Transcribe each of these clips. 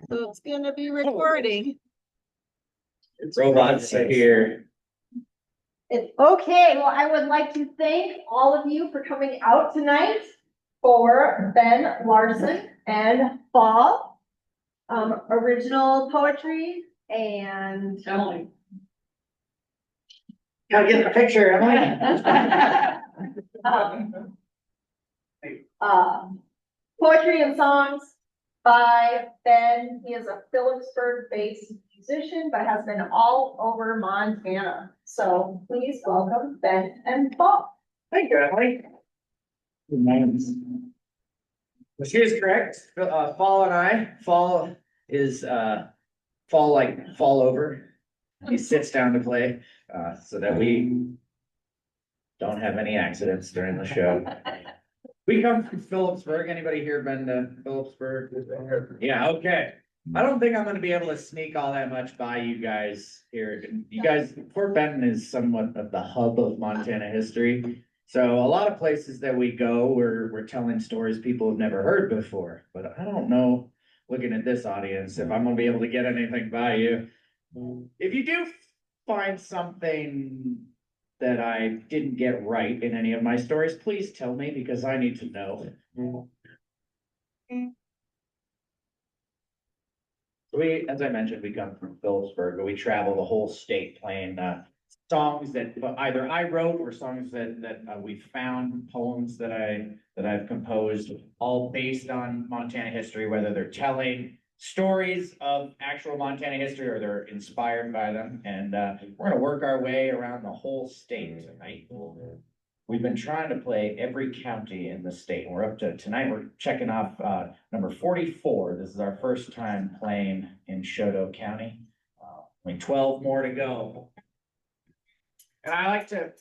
So it's gonna be recording. Robots are here. Okay, well, I would like to thank all of you for coming out tonight for Ben Larson and Pfahl. Original poetry and. Emily. Gotta get the picture, Emily. Poetry and songs by Ben. He is a Phillipsburg-based musician, but has been all over Montana. So please welcome Ben and Pfahl. Thank you, Emily. Well, she is correct. Fall and I. Fall is fall over. He sits down to play so that we don't have any accidents during the show. We come from Phillipsburg. Anybody here been to Phillipsburg? Yeah, okay. I don't think I'm gonna be able to sneak all that much by you guys here. You guys, Fort Benton is somewhat of the hub of Montana history. So a lot of places that we go, we're telling stories people have never heard before. But I don't know, looking at this audience, if I'm gonna be able to get anything by you. If you do find something that I didn't get right in any of my stories, please tell me because I need to know. We, as I mentioned, we come from Phillipsburg, but we travel the whole state playing songs that either I wrote or songs that we found, poems that I've composed, all based on Montana history, whether they're telling stories of actual Montana history or they're inspired by them. And we're gonna work our way around the whole state tonight. We've been trying to play every county in the state. We're up to tonight. We're checking off number 44. This is our first time playing in Chouteau County. 12 more to go. And I like to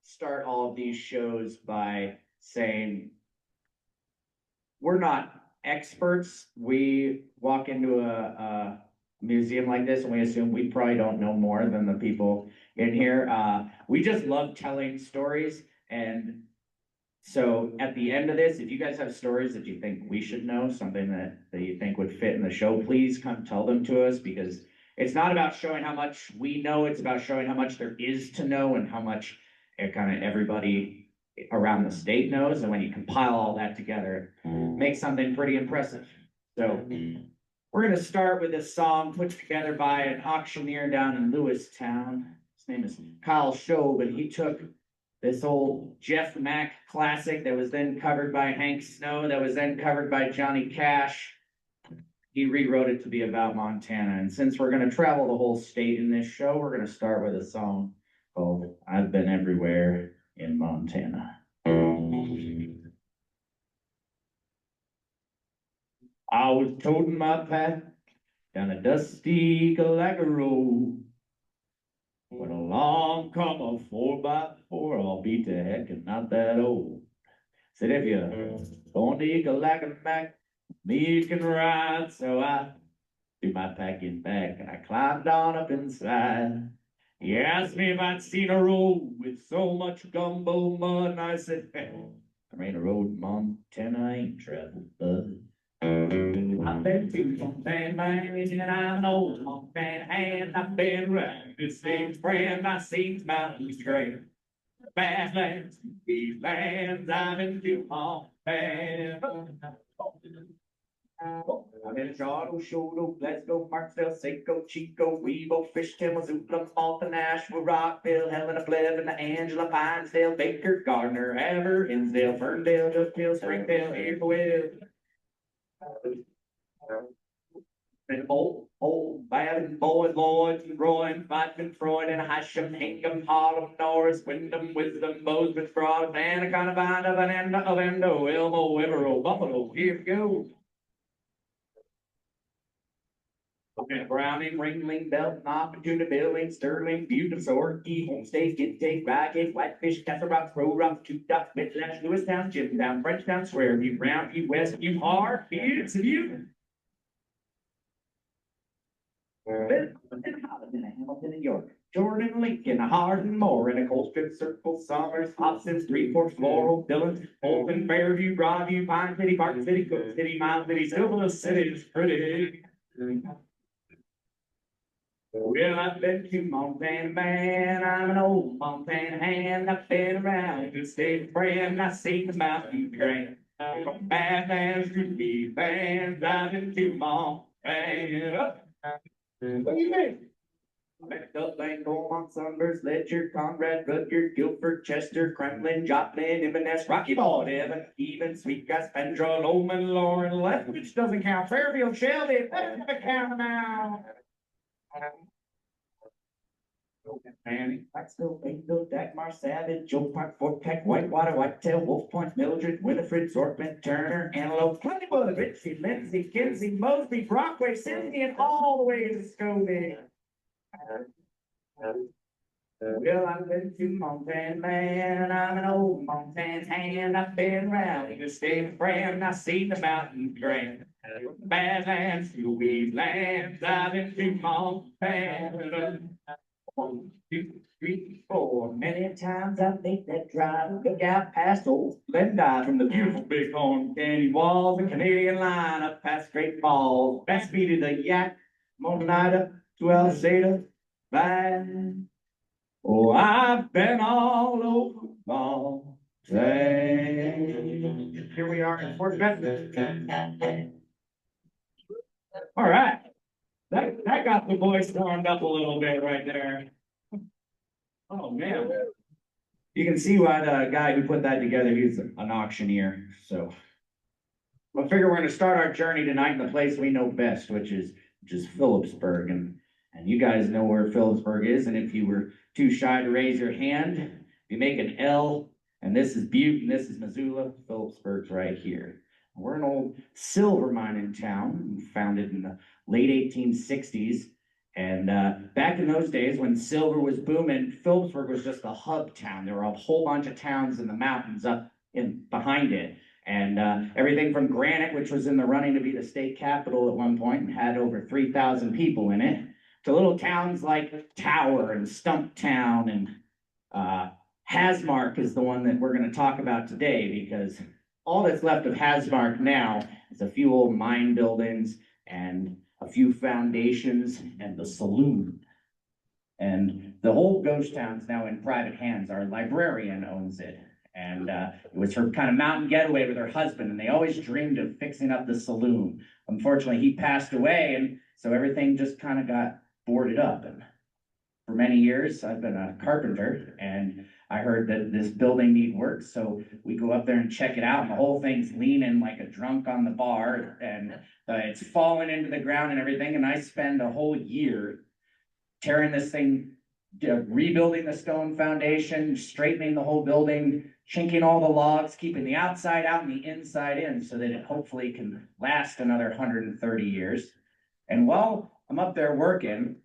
start all of these shows by saying we're not experts. We walk into a museum like this and we assume we probably don't know more than the people in here. We just love telling stories. And so at the end of this, if you guys have stories that you think we should know, something that you think would fit in the show, please come tell them to us, because it's not about showing how much we know, it's about showing how much there is to know and how much kind of everybody around the state knows. And when you compile all that together, it makes something pretty impressive. So we're going to start with this song put together by an auctioneer down in Lewistown. His name is Kyle Show, but he took this old Jeff Mack classic that was then covered by Hank Snow, that was then covered by Johnny Cash. He rewrote it to be about Montana. And since we're going to travel the whole state in this show, we're going to start with a song called I've Been Everywhere in Montana. I was toting my pack down a dusty Calaca road when along come a 4x4, I'll beat the heck and not that old. Said if you're going to Calaca Mac, me you can ride. So I do my packing back and I climbed on up inside. He asked me if I'd seen a road with so much gumbo mud, and I said, there ain't a road in Montana I ain't traveled, bud. I've been to Montana, and I'm an old Montana, and I've been right. This same friend, I seen mountains great. Badlands, these lands, I've been to Montana. I'm in Chouteau, Chouteau, Glasgow, Marksville, Saco, Chico, Weebo, Fishtown, Missoula, Malta, Nashua, Rockville, Helena, Plevin, Angela, Pinesdale, Baker, Gardner, Ever, Hinsdale, Ferndale, Duffield, Springdale, Airfield. Old Babin, Boyd, Lloyd, Roy, Fightin, Freud, and Hashem, Hingham, Harlem, Norris, Wyndham, Wisdom, Mosby, Broad, Anaconda, Vine, of an end of Endo, Elmo, Evero, Buffalo. Here we go. Okay, Browning, Ringling, Belton, Opportunity, Billing, Sterling, Butte, Sorky, Homestay, Get Take, Ragged, Whitefish, Castle Rock, Crow Rock, Two Dots, Midlands, Lewistown, Jimtown, Frenchtown, Square View, Round View, West View, Har, it's you. Hamilton and York, Jordan, Lincoln, Hardin, Moore, and a Colstrip, Circle, Somers, Hobson, Three Forks, Laurel, Dillon, Fulton, Fairview, Broadview, Pine City, Park City, Cook City, Mile City, Silver City is pretty. Well, I've been to Montana, man. I'm an old Montana hand. I've been around to stay friend. I seen the mountain grand. From Badlands to Beadlands, I've been to Montana. What do you think? Backed up Langholm, Sunburst, Ledger, Conrad, Rutgers, Guilford, Chester, Kremlin, Joplin, Inverness, Rocky Ball, Devon, Even, Sweetgrass, Pendrell, Lowman, Lauren, Lethbridge doesn't count, Fairfield, Shelby, doesn't count now. Annie, Blacksville, Bayville, Dagmar, Savage, Joe Park, Fort Peck, Whitewater, Whitetail, Wolf Point, Mildred, Winifred, Zortman, Turner, Antelope, Plentywood, Ritchie, Lindsay, Kinsey, Mosby, Brockway, Cindy, and all the way to Scobie. Well, I've been to Montana, man. I'm an old Montana hand. I've been around to stay friend. I've seen the mountain grand. Badlands to Weedlands. I've been to Montana. 1, 2, 3, 4. Many times I make that drive. Look out past old Glendive from the beautiful Bighorn Canyon walls. The Canadian line up past Great Falls. Best beat of the Yak, Mononida to Alzada. Bye. Oh, I've been all over Montana. Here we are in Fort Benton. All right. That got the voice warmed up a little bit right there. Oh, man. You can see why the guy who put that together, he's an auctioneer. So I figure we're going to start our journey tonight in the place we know best, which is Phillipsburg. And you guys know where Phillipsburg is. And if you were too shy to raise your hand, you make an L, and this is Butte, and this is Missoula. Phillipsburg's right here. We're an old silver mining town, founded in the late 1860s. And back in those days, when silver was booming, Phillipsburg was just a hub town. There were a whole bunch of towns in the mountains up in behind it. And everything from Granite, which was in the running to be the state capital at one point and had over 3,000 people in it, to little towns like Tower and Stumptown, and Hasmark is the one that we're going to talk about today, because all that's left of Hasmark now is a few old mine buildings and a few foundations and the saloon. And the whole ghost town's now in private hands. Our librarian owns it. And it was her kind of mountain getaway with her husband, and they always dreamed of fixing up the saloon. Unfortunately, he passed away, and so everything just kind of got boarded up. And for many years, I've been a carpenter, and I heard that this building needed work, so we go up there and check it out, and the whole thing's leaning like a drunk on the bar, and it's falling into the ground and everything, and I spend a whole year tearing this thing, rebuilding the stone foundation, straightening the whole building, chinking all the logs, keeping the outside out and the inside in, so that it hopefully can last another 130 years. And while I'm up there working,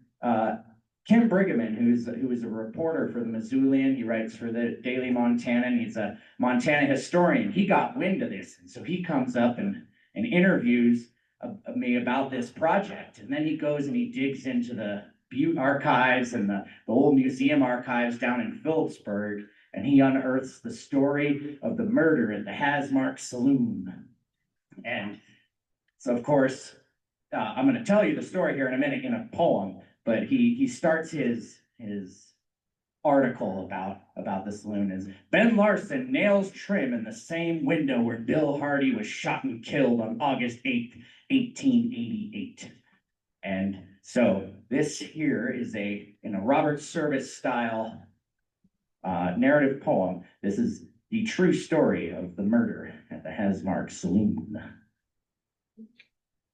Kim Brigham, who is a reporter for the Missoulian, he writes for the Daily Montanan, he's a Montana historian. He got wind of this, and so he comes up and interviews me about this project. And then he goes and he digs into the Butte archives and the old museum archives down in Phillipsburg, and he unearths the story of the murder at the Hasmark Saloon. And so, of course, I'm going to tell you the story here in a minute in a poem, but he starts his article about the saloon as Ben Larson nails trim in the same window where Bill Hardy was shot and killed on August 8th, 1888. And so this here is in a Robert Service style narrative poem. This is the true story of the murder at the Hasmark Saloon.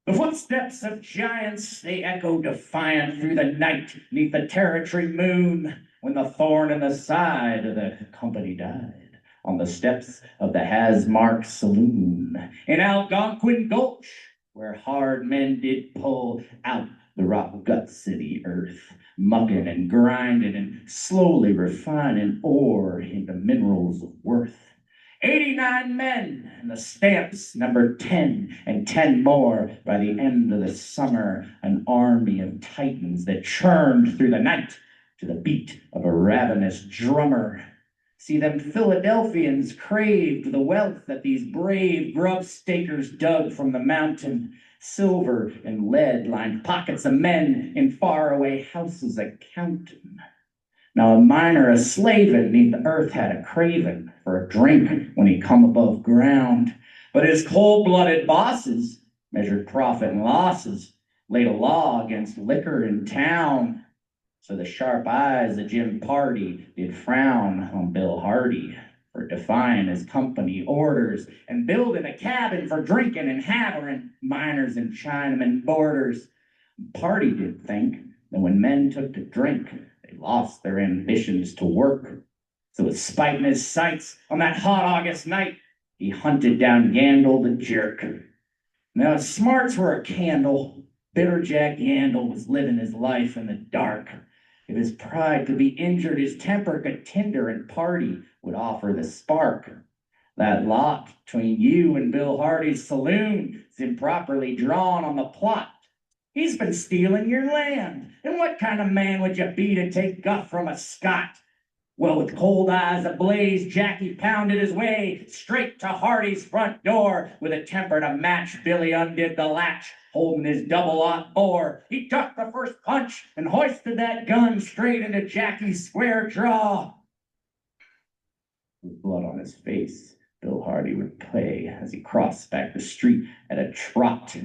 The footsteps of giants, they echo defiant through the night, neath the territory moon, when the thorn in the side of the company died, on the steps of the Hasmark Saloon, in Algonquin Gulch, where hard men did pull out the rock guts of the earth, mucking and grinding and slowly refining ore into minerals of worth. 89 men, and the stamps numbered 10, and 10 more by the end of the summer, an army of titans that churned through the night to the beat of a ravenous drummer. See, them Philadelphians craved the wealth that these brave grub stakers dug from the mountain. Silver and lead lined pockets of men in faraway houses a counting. Now a miner a slavin' neath the earth had a craving for a drink when he come above ground. But his cold-blooded bosses measured profit and losses, laid a law against liquor in town. So the sharp eyes of Jim Party did frown on Bill Hardy for defying his company orders and building a cabin for drinking and hammering miners and Chinamen boarders. Party did think that when men took to drink, they lost their ambitions to work. So with spite in his sights, on that hot August night, he hunted down Yandle the jerk. Now his smarts were a candle. Bitter Jack Yandle was living his life in the dark. If his pride could be injured, his temper could tinder, and Party would offer the spark. That lot between you and Bill Hardy's saloon is improperly drawn on the plot. He's been stealing your land, and what kind of man would you be to take guff from a Scot? Well, with cold eyes ablaze, Jackie pounded his way straight to Hardy's front door. With a temper to match, Billy undid the latch, holding his double-aught bore. He ducked the first punch and hoisted that gun straight into Jackie's square jaw. With blood on his face, Bill Hardy would play as he crossed back the street at a trot.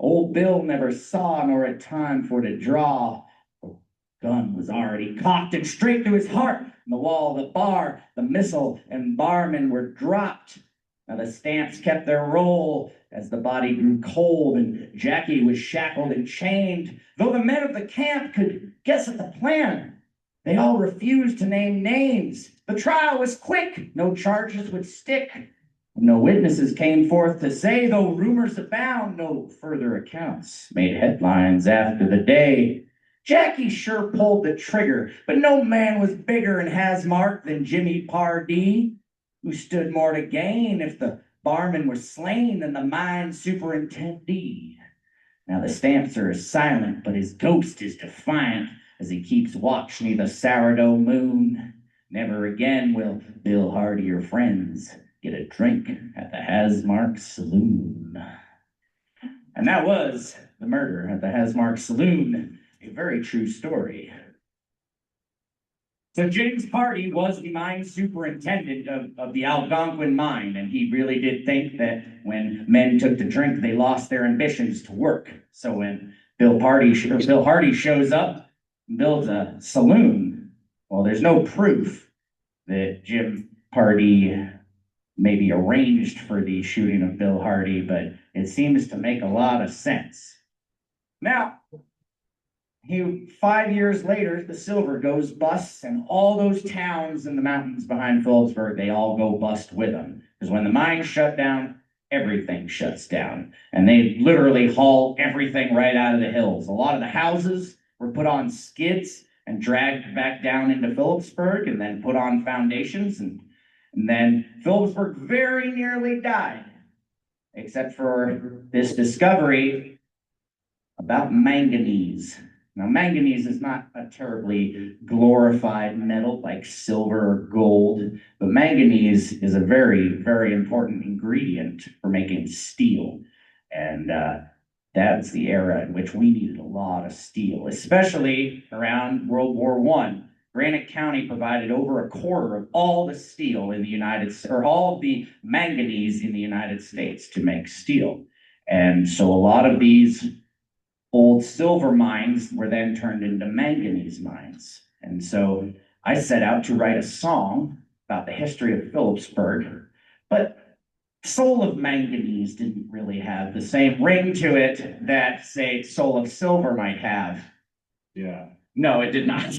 Old Bill never saw nor had time for to draw. The gun was already cocked and straight to his heart. In the wall of the bar, the missile and barman were dropped. Now the stamps kept their roll as the body grew cold and Jackie was shackled and chained. Though the men of the camp could guess at the plan, they all refused to name names. The trial was quick, no charges would stick. No witnesses came forth to say, though rumors abound, no further accounts made headlines after the day. Jackie sure pulled the trigger, but no man was bigger in Hasmark than Jimmy Pardee, who stood more to gain if the barman were slain than the mine superintendee. Now the stamps are silent, but his ghost is defiant as he keeps watch 'neath the sourdough moon. Never again will Bill Hardy or friends get a drink at the Hasmark Saloon. And that was the murder at the Hasmark Saloon, a very true story. So James Party was the mine superintendent of the Algonquin mine, and he really did think that when men took to drink, they lost their ambitions to work. So when Bill Hardy shows up and builds a saloon, well, there's no proof that Jim Party maybe arranged for the shooting of Bill Hardy, but it seems to make a lot of sense. Now, 5 years later, the silver goes bust, and all those towns in the mountains behind Phillipsburg, they all go bust with them. Because when the mines shut down, everything shuts down. And they literally haul everything right out of the hills. A lot of the houses were put on skids and dragged back down into Phillipsburg and then put on foundations. And then Phillipsburg very nearly died, except for this discovery about manganese. Now, manganese is not a terribly glorified metal like silver or gold, but manganese is a very, very important ingredient for making steel. And that's the era in which we needed a lot of steel, especially around World War I. Granite County provided over a quarter of all the steel in the all of the manganese in the United States to make steel. And so a lot of these old silver mines were then turned into manganese mines. And so I set out to write a song about the history of Phillipsburg, but Soul of Manganese didn't really have the same ring to it that, say, Soul of Silver might have. Yeah. No, it did not.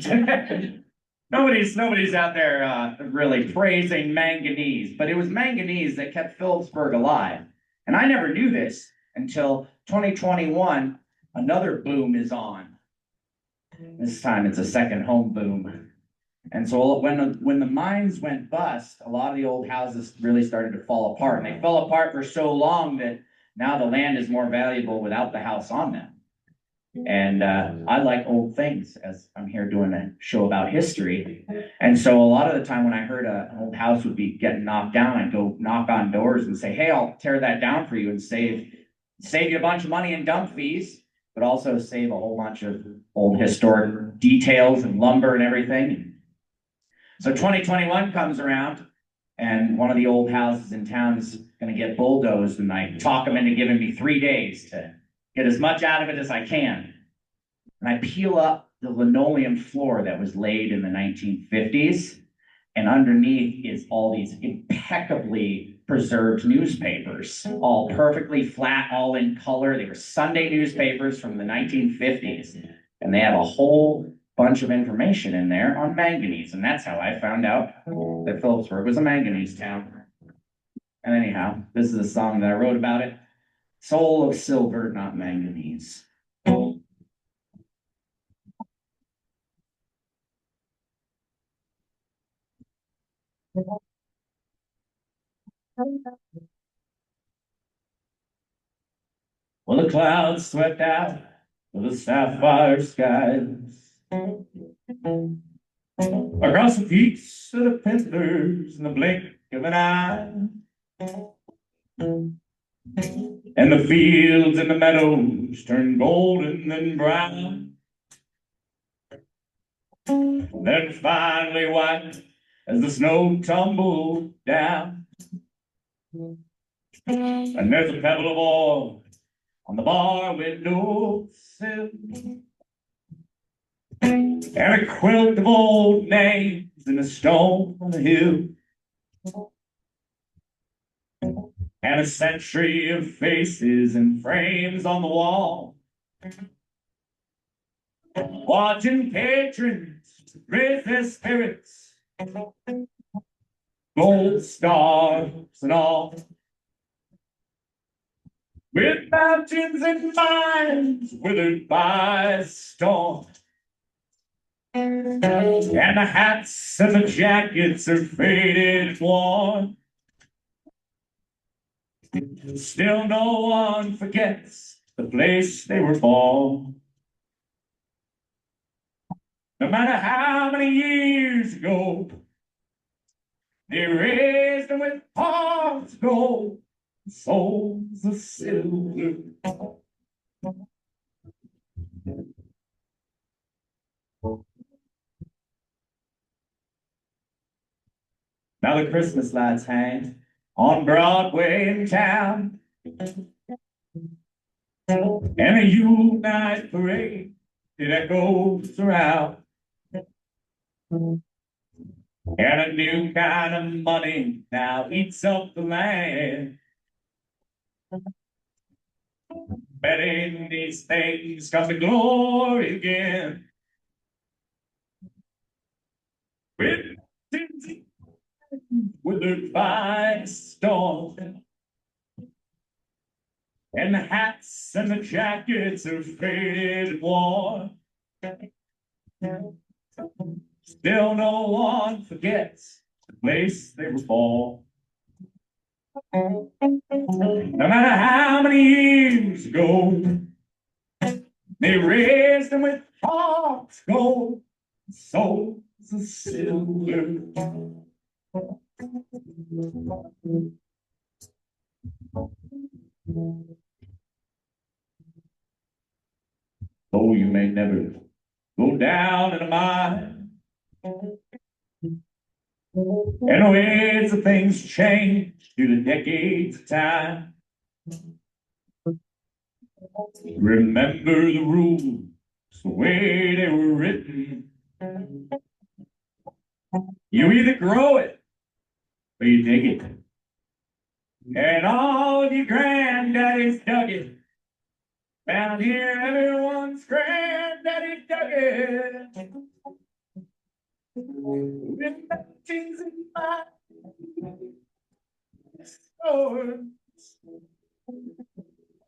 Nobody's out there really praising manganese, but it was manganese that kept Phillipsburg alive. And I never knew this until 2021. Another boom is on. This time it's a second home boom. And so when the mines went bust, a lot of the old houses really started to fall apart. And they fell apart for so long that now the land is more valuable without the house on them. And I like old things, as I'm here doing a show about history. And so a lot of the time when I heard an old house would be getting knocked down, I'd go knock on doors and say, hey, I'll tear that down for you and save you a bunch of money in dump fees, but also save a whole bunch of old historic details and lumber and everything. So 2021 comes around, and one of the old houses in town is going to get bulldozed, and I talk them into giving me 3 days to get as much out of it as I can. And I peel up the linoleum floor that was laid in the 1950s, and underneath is all these impeccably preserved newspapers, all perfectly flat, all in color. They were Sunday newspapers from the 1950s, and they have a whole bunch of information in there on manganese, and that's how I found out that Phillipsburg was a manganese town. And anyhow, this is a song that I wrote about it. Soul of silver, not manganese. Well, the clouds swept out of the sapphire skies across the peaks of the pillars in the blink of an eye. And the fields and the meadows turned golden and brown, then finally white as the snow tumbled down. And there's a pebble of oil on the bar window sill, and a quilt of old names in a stone on the hill, and a century of faces and frames on the wall, watching patrons raise their spirits, gold stars and all. With mountains and mines withered by storm, and the hats and the jackets are faded and worn. Still no one forgets the place they were born. No matter how many years ago, they raised them with hearts of gold, souls of silver. Now the Christmas lights hang on Broadway in town, and a Yule night parade, it echoes around. And a new kind of money now eats up the land. Betting these things come to glory again. With withered by storm, and the hats and the jackets are faded and worn. Still no one forgets the place they were born. No matter how many years ago, they raised them with hearts of gold, souls of silver. Though you may never go down in a mine, and the ways of things change through the decades of time, remember the rules, the way they were written. You either grow it or you dig it. And all of your granddaddies dug it. Down here, everyone's granddaddy dug it. With mountains and mines,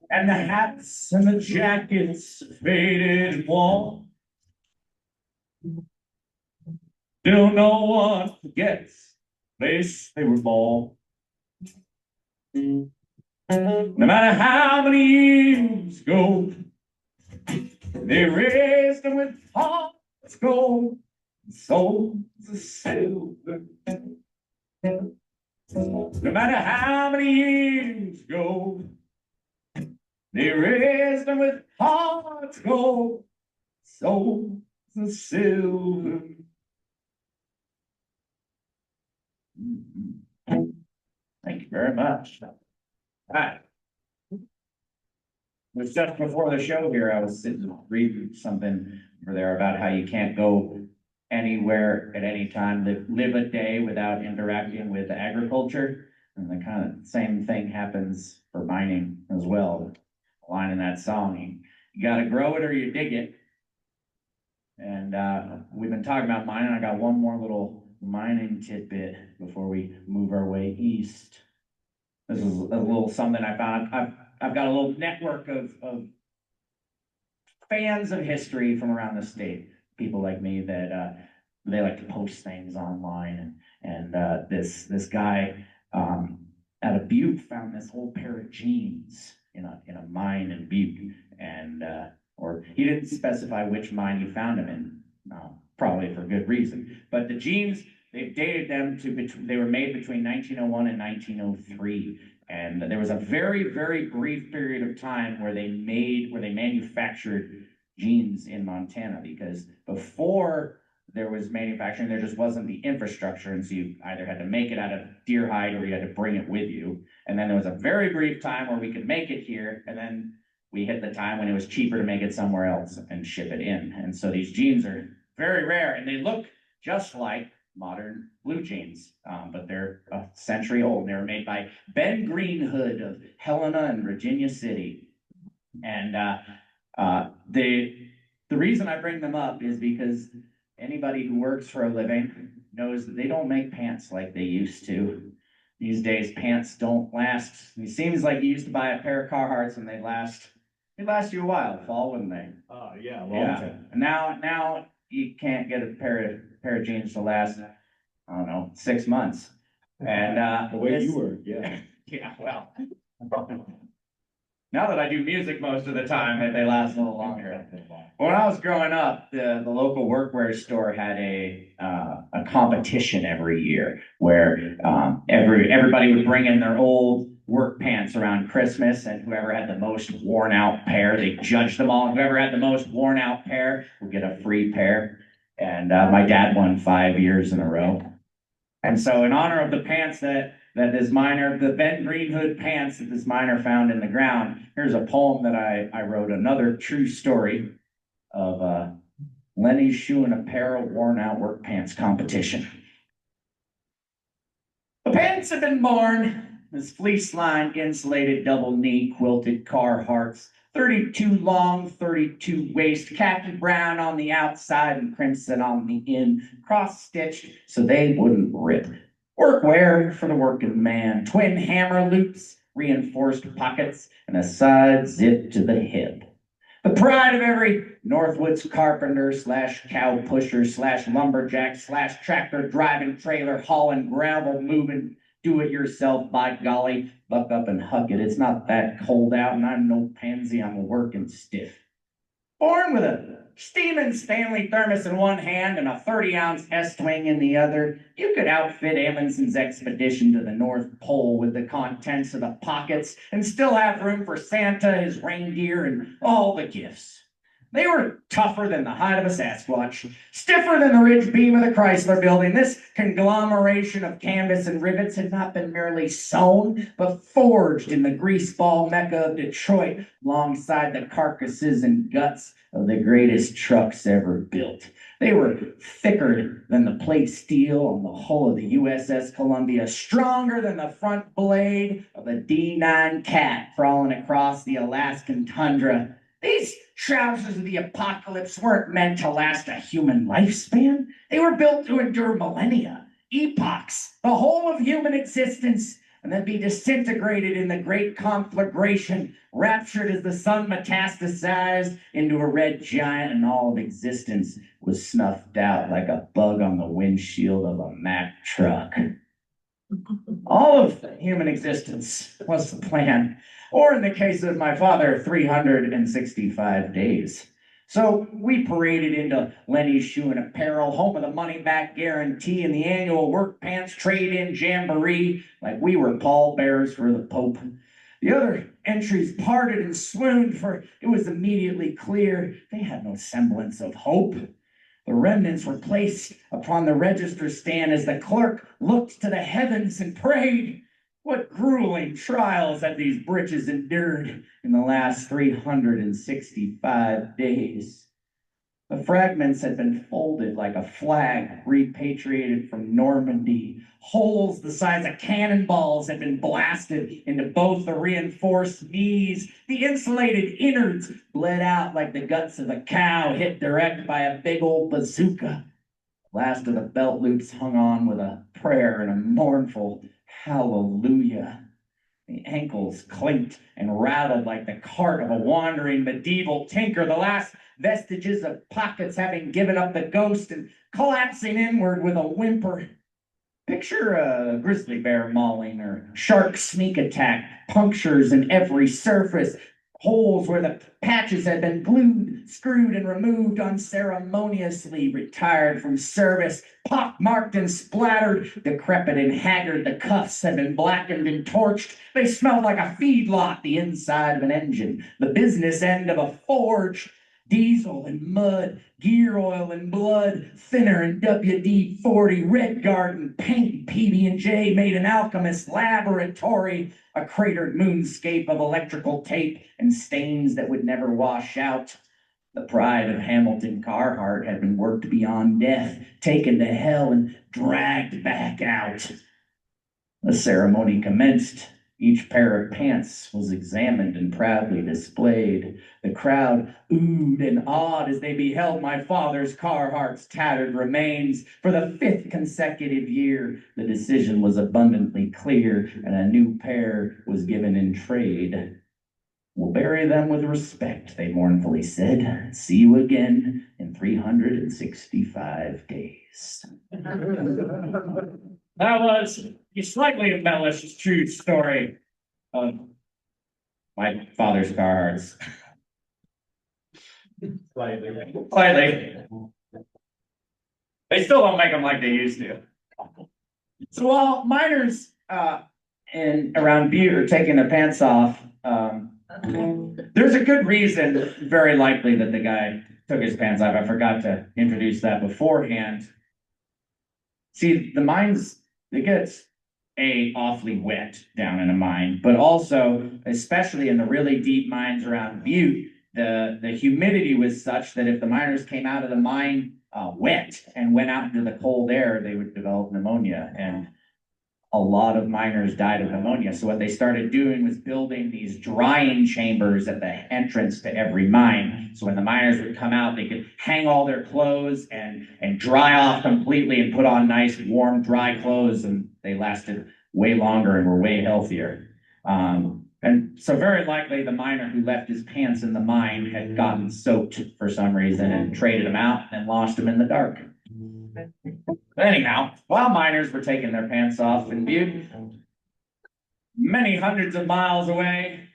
and the hats and the jackets faded and worn. Still no one forgets the place they were born. No matter how many years ago, They raised them with hearts of gold, souls of silver. No matter how many years go, they raised them with hearts of gold, souls of silver. Thank you very much. Hi. It was just before the show here, I was sitting reading something over there about how you can't go anywhere at any time, live a day without interacting with agriculture. And the kind of same thing happens for mining as well. A line in that song, you gotta grow it or you dig it. And we've been talking about mining. I got one more little mining tidbit before we move our way east. This is a little something I found. I've got a little network of fans of history from around the state. People like me that they like to post things online, and this guy out of Butte found this whole pair of jeans in a mine in Butte, and or he didn't specify which mine he found them in, probably for good reason. But the jeans, they've dated them to they were made between 1901 and 1903. And there was a very, very brief period of time where they manufactured jeans in Montana, because before there was manufacturing, there just wasn't the infrastructure. And so you either had to make it out of deer hide or you had to bring it with you. And then there was a very brief time where we could make it here. And then we hit the time when it was cheaper to make it somewhere else and ship it in. And so these jeans are very rare, and they look just like modern blue jeans, but they're a century old. They were made by Ben Greenhood of Helena and Virginia City. And the reason I bring them up is because anybody who works for a living knows that they don't make pants like they used to. These days, pants don't last. It seems like you used to buy a pair of Carhartts and they'd last you a while, fall, wouldn't they? Yeah, long Yeah. time. And now you can't get a pair of jeans to last, I don't know, 6 months. And The way you were, yeah. yeah, well, now that I do music most of the time, they last a little longer. When I was growing up, the local workwear store had a competition every year where everybody would bring in their old work pants around Christmas, and whoever had the most worn out pair, they judged them all. And whoever had the most worn out pair would get a free pair. And my dad won 5 years in a row. And so in honor of the pants that this miner, the Ben Greenhood pants that this miner found in the ground, here's a poem that I wrote, another true story of Lenny's shoe and apparel worn out work pants competition. The pants have been born as fleece-lined, insulated, double-knee, quilted Carhartts, 32 long, 32 waist, khaki brown on the outside and crimson on the in, cross-stitched so they wouldn't rip. Workwear for the working man, twin hammer loops, reinforced pockets, and a side zip to the hip. The pride of every Northwoods carpenter / cow pusher / lumberjack / tractor driving, trailer hauling, gravel moving, do it yourself, by golly, buck up and huck it. It's not that cold out, and I'm no pansy, I'm working stiff. Born with a steaming Stanley thermos in one hand and a 30-ounce S-Twing in the other, you could outfit Amundsen's expedition to the North Pole with the contents of the pockets and still have room for Santa, his reindeer, and all the gifts. They were tougher than the hide of a Sasquatch, stiffer than the ridge beam of the Chrysler Building. This conglomeration of canvas and rivets had not been merely sewn, but forged in the greaseball mecca of Detroit, alongside the carcasses and guts of the greatest trucks ever built. They were thicker than the plate steel on the hull of the USS Columbia, stronger than the front blade of a D9 cat crawling across the Alaskan tundra. These trousers of the apocalypse weren't meant to last a human lifespan. They were built to endure millennia, epochs, the whole of human existence, and then be disintegrated in the great conflagration, raptured as the sun metastasized into a red giant, and all of existence was snuffed out like a bug on the windshield of a Mack truck. All of human existence was the plan. Or in the case of my father, 365 days. So we paraded into Lenny's Shoe and Apparel, home of the money back guarantee and the annual work pants trade-in jamboree, like we were pallbearers for the Pope. The other entries parted and swooned, for it was immediately clear they had no semblance of hope. The remnants were placed upon the register stand as the clerk looked to the heavens and prayed. What grueling trials had these britches endured in the last 365 days? The fragments had been folded like a flag repatriated from Normandy. Holes the size of cannonballs had been blasted into both the reinforced knees. The insulated innards bled out like the guts of a cow hit direct by a big old bazooka. The last of the belt loops hung on with a prayer and a mournful hallelujah. The ankles clinked and rattled like the cart of a wandering medieval tinker, the last vestiges of pockets having given up the ghost and collapsing inward with a whimper. Picture a grizzly bear mauling or shark sneak attack, punctures in every surface, holes where the patches had been glued, screwed, and removed unceremoniously, retired from service, pock-marked and splattered, decrepit and haggard. The cuffs had been blackened and torched. They smelled like a feedlot, the inside of an engine, the business end of a forge. Diesel and mud, gear oil and blood, thinner and WD-40, red garden, paint, PB&J made an alchemist's laboratory, a cratered moonscape of electrical tape and stains that would never wash out. The pride of Hamilton Carhart had been worked beyond death, taken to hell and dragged back out. The ceremony commenced. Each pair of pants was examined and proudly displayed. The crowd oohed and awed as they beheld my father's Carhart's tattered remains. For the 5th consecutive year, the decision was abundantly clear, and a new pair was given in trade. We'll bury them with respect, they mournfully said. See you again in 365 days. That was a slightly embellished true story of my father's Carhartts. Slightly. They still don't make them like they used to. So while miners in around Butte are taking their pants off, there's a good reason, very likely, that the guy took his pants off. I forgot to introduce that beforehand. See, the mines, it gets awfully wet down in a mine, but also, especially in the really deep mines around Butte, the humidity was such that if the miners came out of the mine wet and went out into the cold air, they would develop pneumonia, and a lot of miners died of pneumonia. So what they started doing was building these drying chambers at the entrance to every mine. So when the miners would come out, they could hang all their clothes and dry off completely and put on nice, warm, dry clothes, and they lasted way longer and were way healthier. And so very likely the miner who left his pants in the mine had gotten soaked for some reason and traded them out and lost them in the dark. But anyhow, while miners were taking their pants off in Butte, many hundreds of miles away,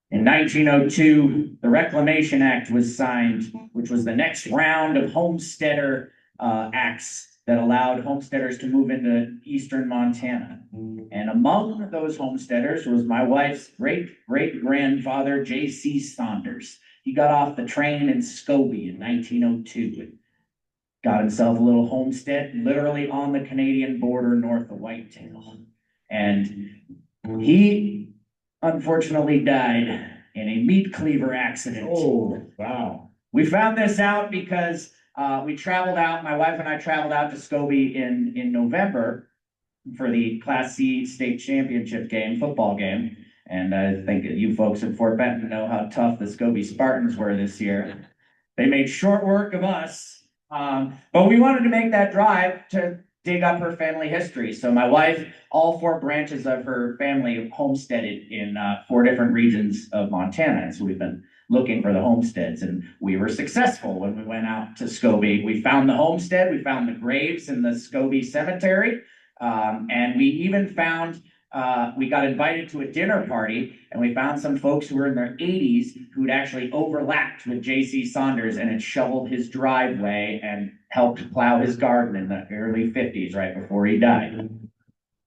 in 1902, the Reclamation Act was signed, which was the next round of homesteader acts that allowed homesteaders to move into eastern Montana. And among those homesteaders was my wife's great-great-grandfather, J.C. Saunders. He got off the train in Scobie in 1902. Got himself a little homestead literally on the Canadian border north of Whitetail. And he unfortunately died in a meat cleaver accident. Oh, wow. We found this out because we traveled out, my wife and I traveled out to Scobie in November for the Class C state championship game, football game. And I think you folks in Fort Benton know how tough the Scobie Spartans were this year. They made short work of us. But we wanted to make that drive to dig up her family history. So my wife, all 4 branches of her family homesteaded in 4 different regions of Montana. And so we've been looking for the homesteads, and we were successful when we went out to Scobie. We found the homestead, we found the graves in the Scobie cemetery, and we even found we got invited to a dinner party, and we found some folks who were in their 80s who'd actually overlapped with J.C. Saunders and had shoveled his driveway and helped plow his garden in the early 50s, right before he died.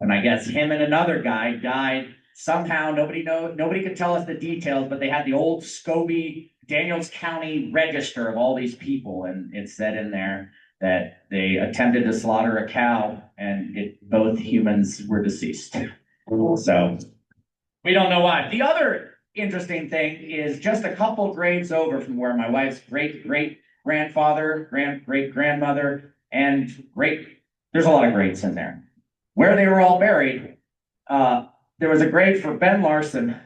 And I guess him and another guy died somehow. Nobody could tell us the details, but they had the old Scobie, Daniels County register of all these people, and it said in there that they attempted to slaughter a cow, and both humans were deceased. So we don't know why. The other interesting thing is just a couple graves over from where my wife's great-great-grandfather, great-grandmother, and there's a lot of graves in there. Where they were all buried, there was a grave for Ben Larson.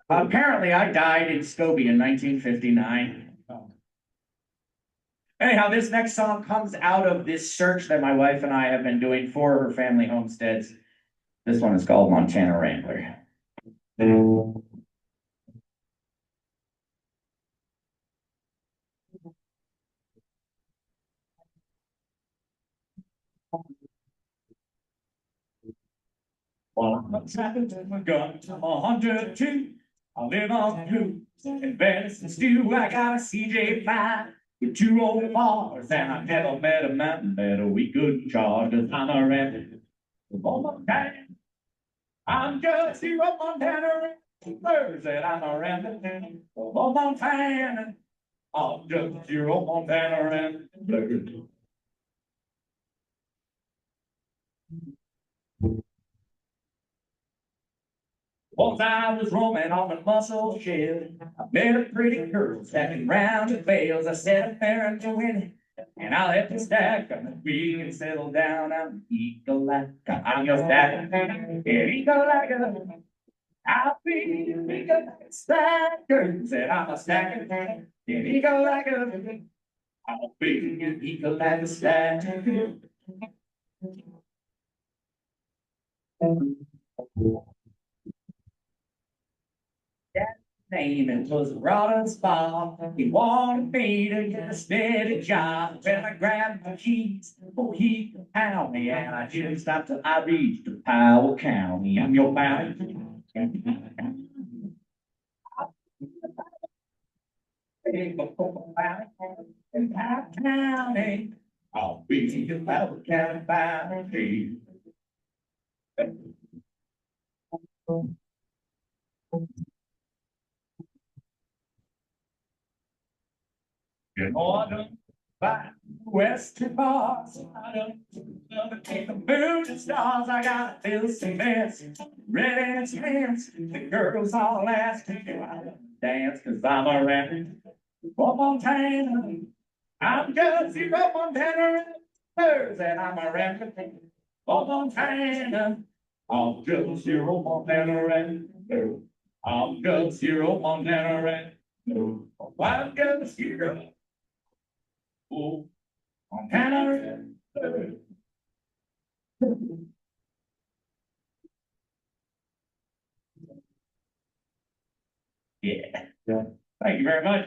Apparently, I died in Scobie in 1959. Anyhow, this next song comes out of this search that my wife and I have been doing for her family homesteads. This one is called Montana Rambler. Well, I'm going to 102. I live on blue and venison stew. I got a CJ5 with 2 old bars, and I never met a mountain that we couldn't charge. I'm a rabbit. I'm just here up Montana. Thursday, I'm a rabbit. Montana. I'm just here up Montana. Once I was roaming on the muscle shed, I met a pretty girl stacking round the bales. I said, I'm there and doing it, and I'll have to stack them. We can settle down. I'm eco-like, I'm your stacker. Yeah, eco-like, I'll be eco-like stacker. Said I'm a stacker. Yeah, eco-like, I'll be eco-like stacker. Name it was Rodden's Bob. He wanted me to get a steady job. When I grabbed my keys, oh, he could pound me, and I didn't stop till I reached Powell County. I'm your bounty. In Powell County, I'll be your Powell County bounty. You know I don't buy Western bars. I don't love to take the moon and stars. I gotta feel some mess. Red and hands. The girls all ask me do I dance, cause I'm a rabbit. From Montana. I'm just here up Montana. And I'm a rabbit. From Montana. I'm just here up Montana. I'm just here up Montana. I'm just here up. Oh, Montana. Yeah. Thank you very much.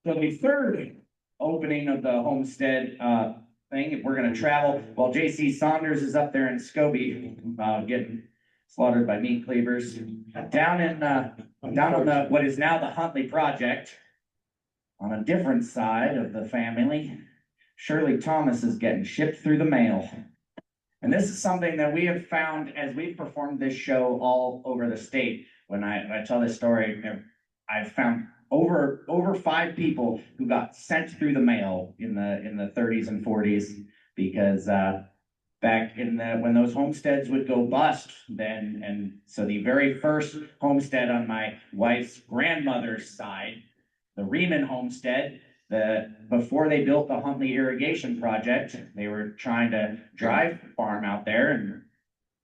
So the third opening of the homestead thing, we're going to travel while J.C. Saunders is up there in Scobie getting slaughtered by meat cleavers. Down on the what is now the Huntley Project. On a different side of the family, Shirley Thomas is getting shipped through the mail. And this is something that we have found as we've performed this show all over the state. When I tell this story, I've found over 5 people who got sent through the mail in the 30s and 40s because back when those homesteads would go bust so the very first homestead on my wife's grandmother's side, the Riemann homestead, before they built the Huntley irrigation project, they were trying to drive farm out there and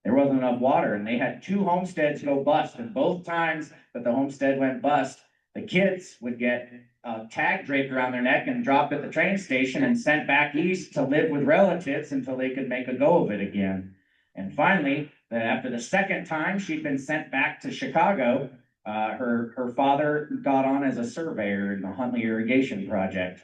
there wasn't enough water, and they had 2 homesteads go bust, and both times that the homestead went bust, the kids would get a tag draped around their neck and dropped at the train station and sent back east to live with relatives until they could make a go of it again. And finally, after the second time she'd been sent back to Chicago, her father got on as a surveyor in the Huntley irrigation project.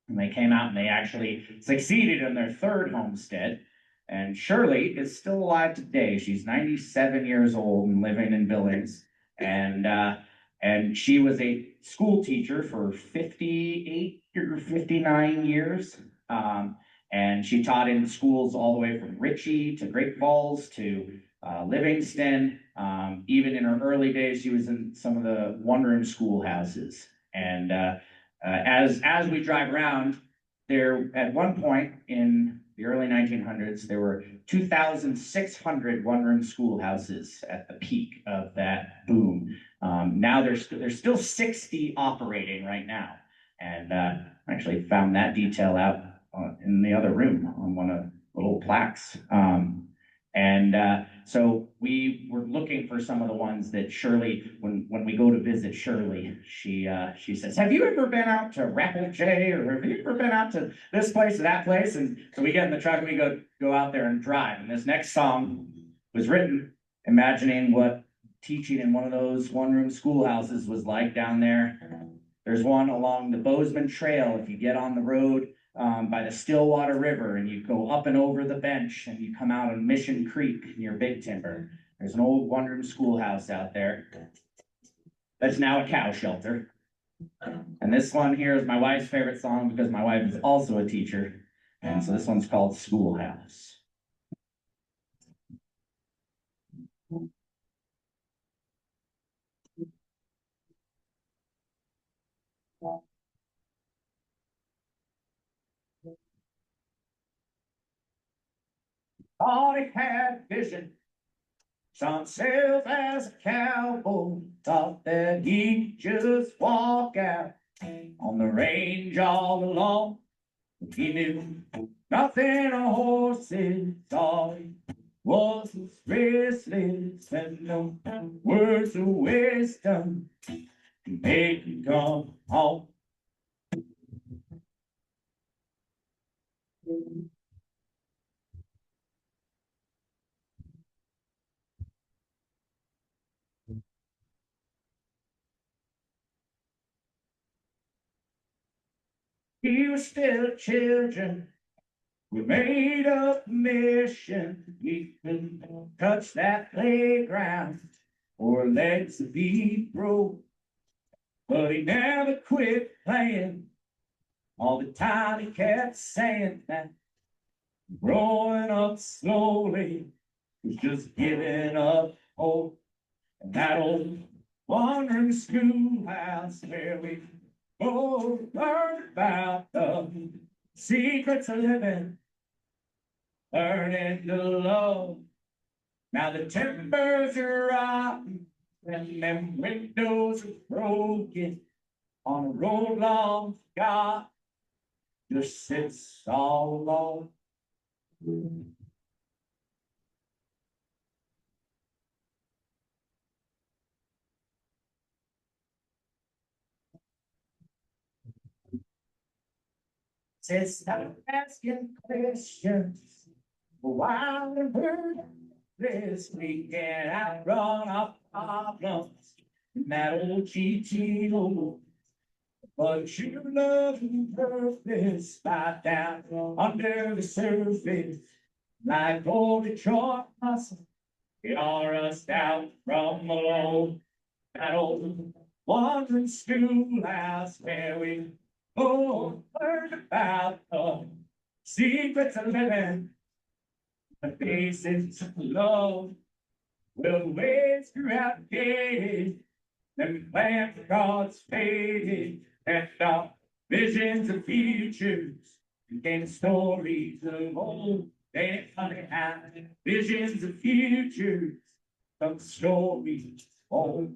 And they came out and they actually succeeded in their 3rd homestead. And Shirley is still alive today. She's 97 years old and living in Billings. And she was a school teacher for 58 or 59 years. And she taught in schools all the way from Ritchie to Great Falls to Livingston. Even in her early days, she was in some of the one-room schoolhouses. And as we drive around, there at one point in the early 1900s, there were 2,600 one-room schoolhouses at the peak of that boom. Now there's still 60 operating right now, and actually found that detail out in the other room on one of the little plaques. So we were looking for some of the ones that Shirley, when we go to visit Shirley, she says, "Have you ever been out to Rappelche, or have you ever been out to this place or that place?" And so we get in the truck and we go out there and drive. And this next song was written imagining what teaching in one of those one-room schoolhouses was like down there. There's one along the Bozeman Trail. If you get on the road by the Stillwater River and you go up and over the bench and you come out on Mission Creek near Big Timber, there's an old one-room schoolhouse out there that's now a cow shelter. And this one here is my wife's favorite song because my wife is also a teacher. And so this one's called Schoolhouse. Thought he had vision, saw himself as a cowboy, thought that he'd just walk out on the range all alone. He knew nothing of horses, all he was restless, and no words of wisdom to make him come home. We were still children. We made up a mission. We couldn't touch that playground or legs to be broke. But he never quit playing. All the time he kept saying that growing up slowly was just giving up hope. And that old wandering schoolhouse where we both learned about the secrets of living, learning to love. Now the timbers are rotten and them windows are broken. On a road long forgot, just sits all alone. Says stop asking questions. While we're this, we can outrun our problems. That old Chouteau. But you love and purpose lie down under the surface. Like old Detroit muscle, y'all rust out from below. That old wandering schoolhouse where we both learned about the secrets of living, the faces of love. Well, the ways throughout the days, and plans for God's faded, and our visions of futures became stories of old. They had visions of futures, of stories of old.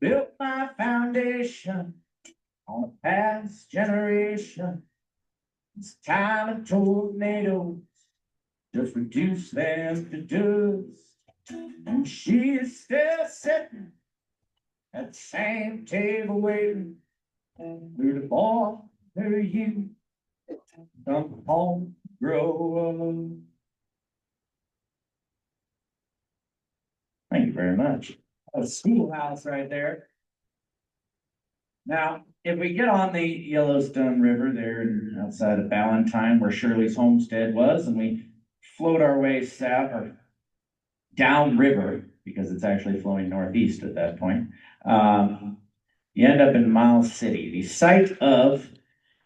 Built my foundation on a past generation. It's time of tornadoes just reduce them to dust. And she is still sitting at the same table waiting for the boy, her youth, come home grow up. Thank you very much. A schoolhouse right there. Now, if we get on the Yellowstone River there outside of Ballantyne, where Shirley's homestead was, and we float our way south or downriver, because it's actually flowing northeast at that point, you end up in Miles City, the site of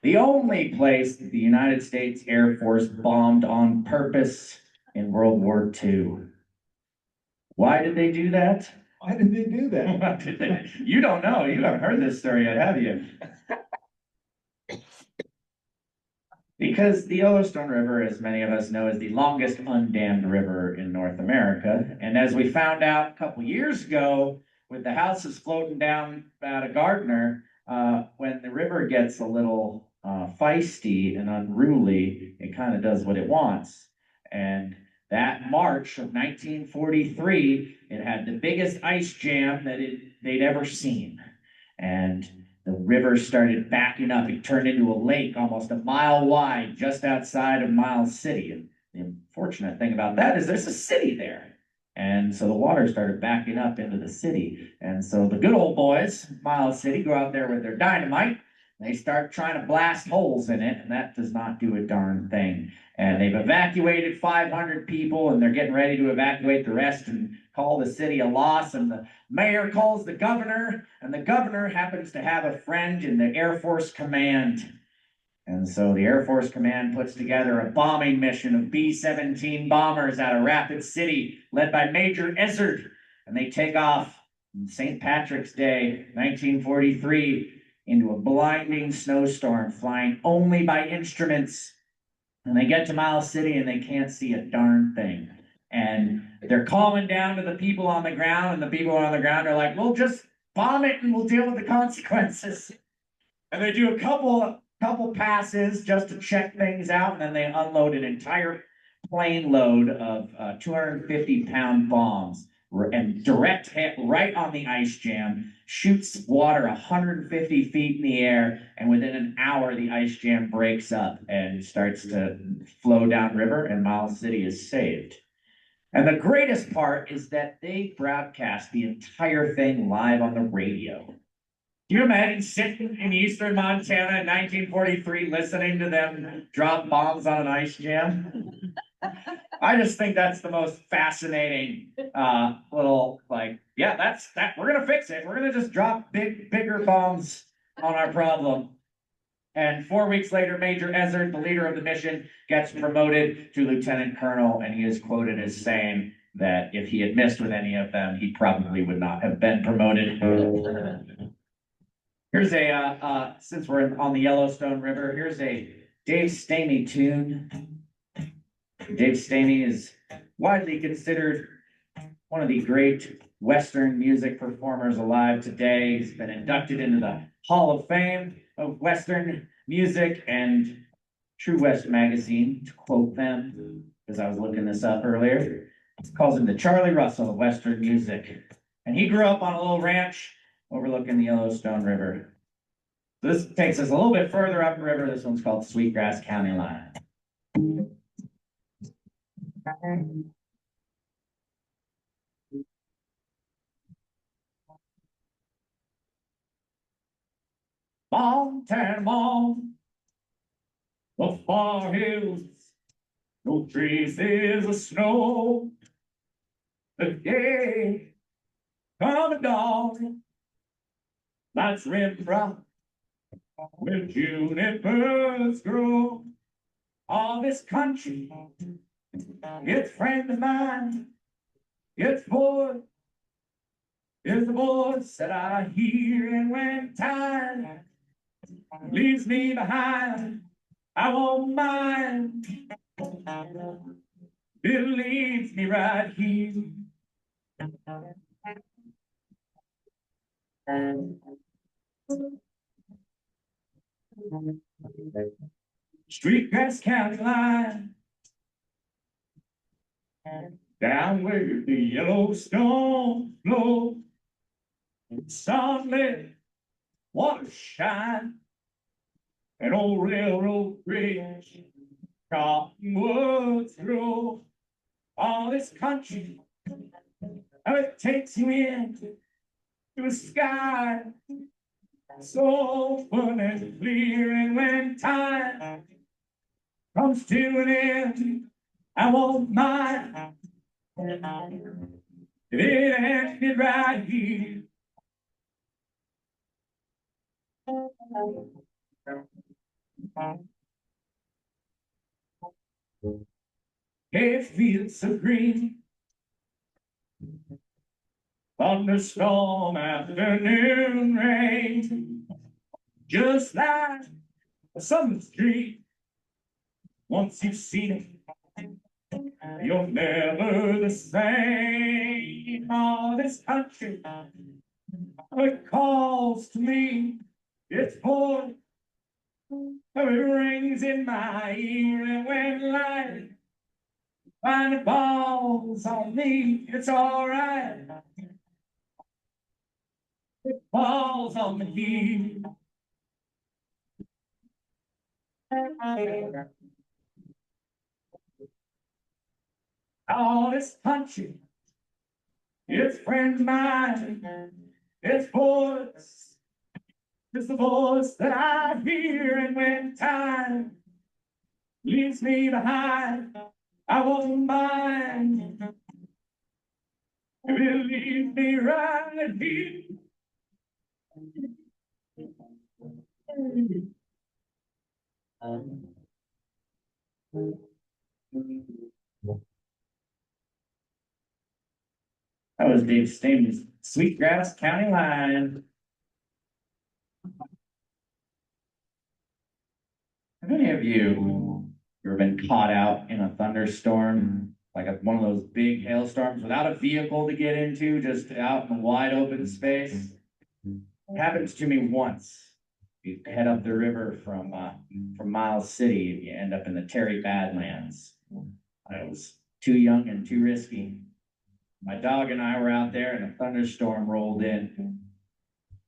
the only place that the United States Air Force bombed on purpose in World War II. Why did they do that? Why did they do that? You don't know. You haven't heard this story yet, have you? Because the Yellowstone River, as many of us know, is the longest undammed river in North America. And as we found out a couple years ago, with the houses floating down out of Gardner, when the river gets a little feisty and unruly, it kind of does what it wants. And that March of 1943, it had the biggest ice jam that they'd ever seen. And the river started backing up. It turned into a lake almost a mile wide just outside of Miles City. And the unfortunate thing about that is there's a city there. And so the water started backing up into the city. And so the good old boys, Miles City, go out there with their dynamite. They start trying to blast holes in it, and that does not do a darn thing. And they've evacuated 500 people, and they're getting ready to evacuate the rest and call the city a loss. And the mayor calls the governor, and the governor happens to have a friend in the Air Force Command. And so the Air Force Command puts together a bombing mission of B-17 bombers out of Rapid City, led by Major Ezzard. And they take off on St. Patrick's Day, 1943, into a blinding snowstorm, flying only by instruments. And they get to Miles City and they can't see a darn thing. And they're calling down to the people on the ground, and the people on the ground are like, we'll just bomb it and we'll deal with the consequences. And they do a couple passes just to check things out, and then they unload an entire plane load of 250-pound bombs and direct hit right on the ice jam, shoots water 150 feet in the air, and within an hour the ice jam breaks up and starts to flow downriver, and Miles City is saved. And the greatest part is that they broadcast the entire thing live on the radio. Do you imagine sitting in eastern Montana in 1943 listening to them drop bombs on an ice jam? I just think that's the most fascinating little, like, yeah, that's that. We're gonna fix it. We're gonna just drop bigger bombs on our problem. And 4 weeks later, Major Ezzard, the leader of the mission, gets promoted to lieutenant colonel, and he is quoted as saying that if he had missed with any of them, he probably would not have been promoted. Here's a, since we're on the Yellowstone River, here's a Dave Stamey tune. Dave Stamey is widely considered one of the great Western music performers alive today. He's been inducted into the Hall of Fame of Western music, and True West magazine, to quote them, because I was looking this up earlier, calls him the Charlie Russell of Western music. And he grew up on a little ranch overlooking the Yellowstone River. This takes us a little bit further up the river. This one's called Sweetgrass County Line. Montana Mom, the far hills, no traces of snow. The day come dawn, lights red bright, where junipers grow. All this country, it's friend of mine, it's voice, is the voice that I hear, and when time leaves me behind, I won't mind. It leads me right here. Sweetgrass County Line, down where the Yellowstone flows, sunlit water shine, an old railroad bridge Cottonwoods grow all this country. Oh, it takes you in to a sky so open and clear, and when time comes to an end, I won't mind if it ended right here. It feels so green, thunderstorm, afternoon rain, just like a summer's dream. Once you've seen it, you're never the same. Oh, this country, it calls to me, its voice, it rings in my ear, and when life finally falls on me, it's all right. It falls on me. Oh, this country, it's friend mine, its voice is the voice that I hear, and when time leaves me behind, I won't mind if it leaves me right here. That was Dave Stamey's Sweetgrass County Line. Have any of you ever been caught out in a thunderstorm, like one of those big hailstorms without a vehicle to get into, just out in wide open space? It happened to me once. You head up the river from Miles City, you end up in the Terry Badlands. I was too young and too risky. My dog and I were out there, and a thunderstorm rolled in.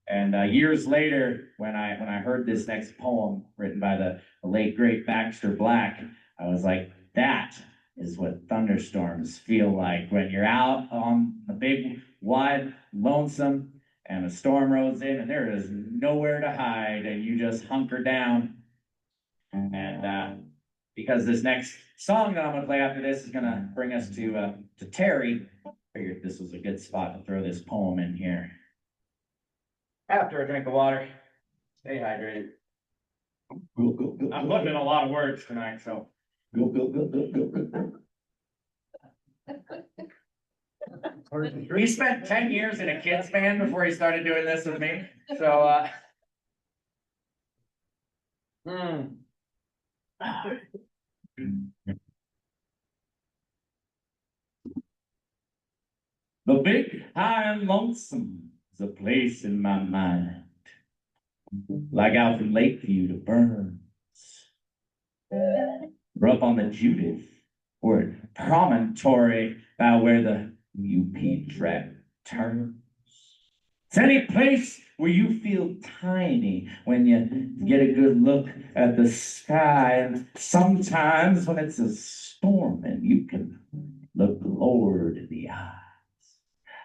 And years later, when I heard this next poem written by the late great Baxter Black, I was like, that is what thunderstorms feel like when you're out on a big, wide, lonesome, and a storm rolls in, and there is nowhere to hide, and you just hunker down. And because this next song that I'm going to play after this is going to bring us to Terry, I figured this was a good spot to throw this poem in here. After a drink of water, stay hydrated. I'm putting in a lot of words tonight, so. He spent 10 years in a kids band before he started doing this with me. So, The big, high, and lonesome is a place in my mind, like out from Lakeview to Burns, or up on the Judith, or promontory by where the UP track turns. It's any place where you feel tiny when you get a good look at the sky, and sometimes when it's a storm and you can look the Lord in the eye.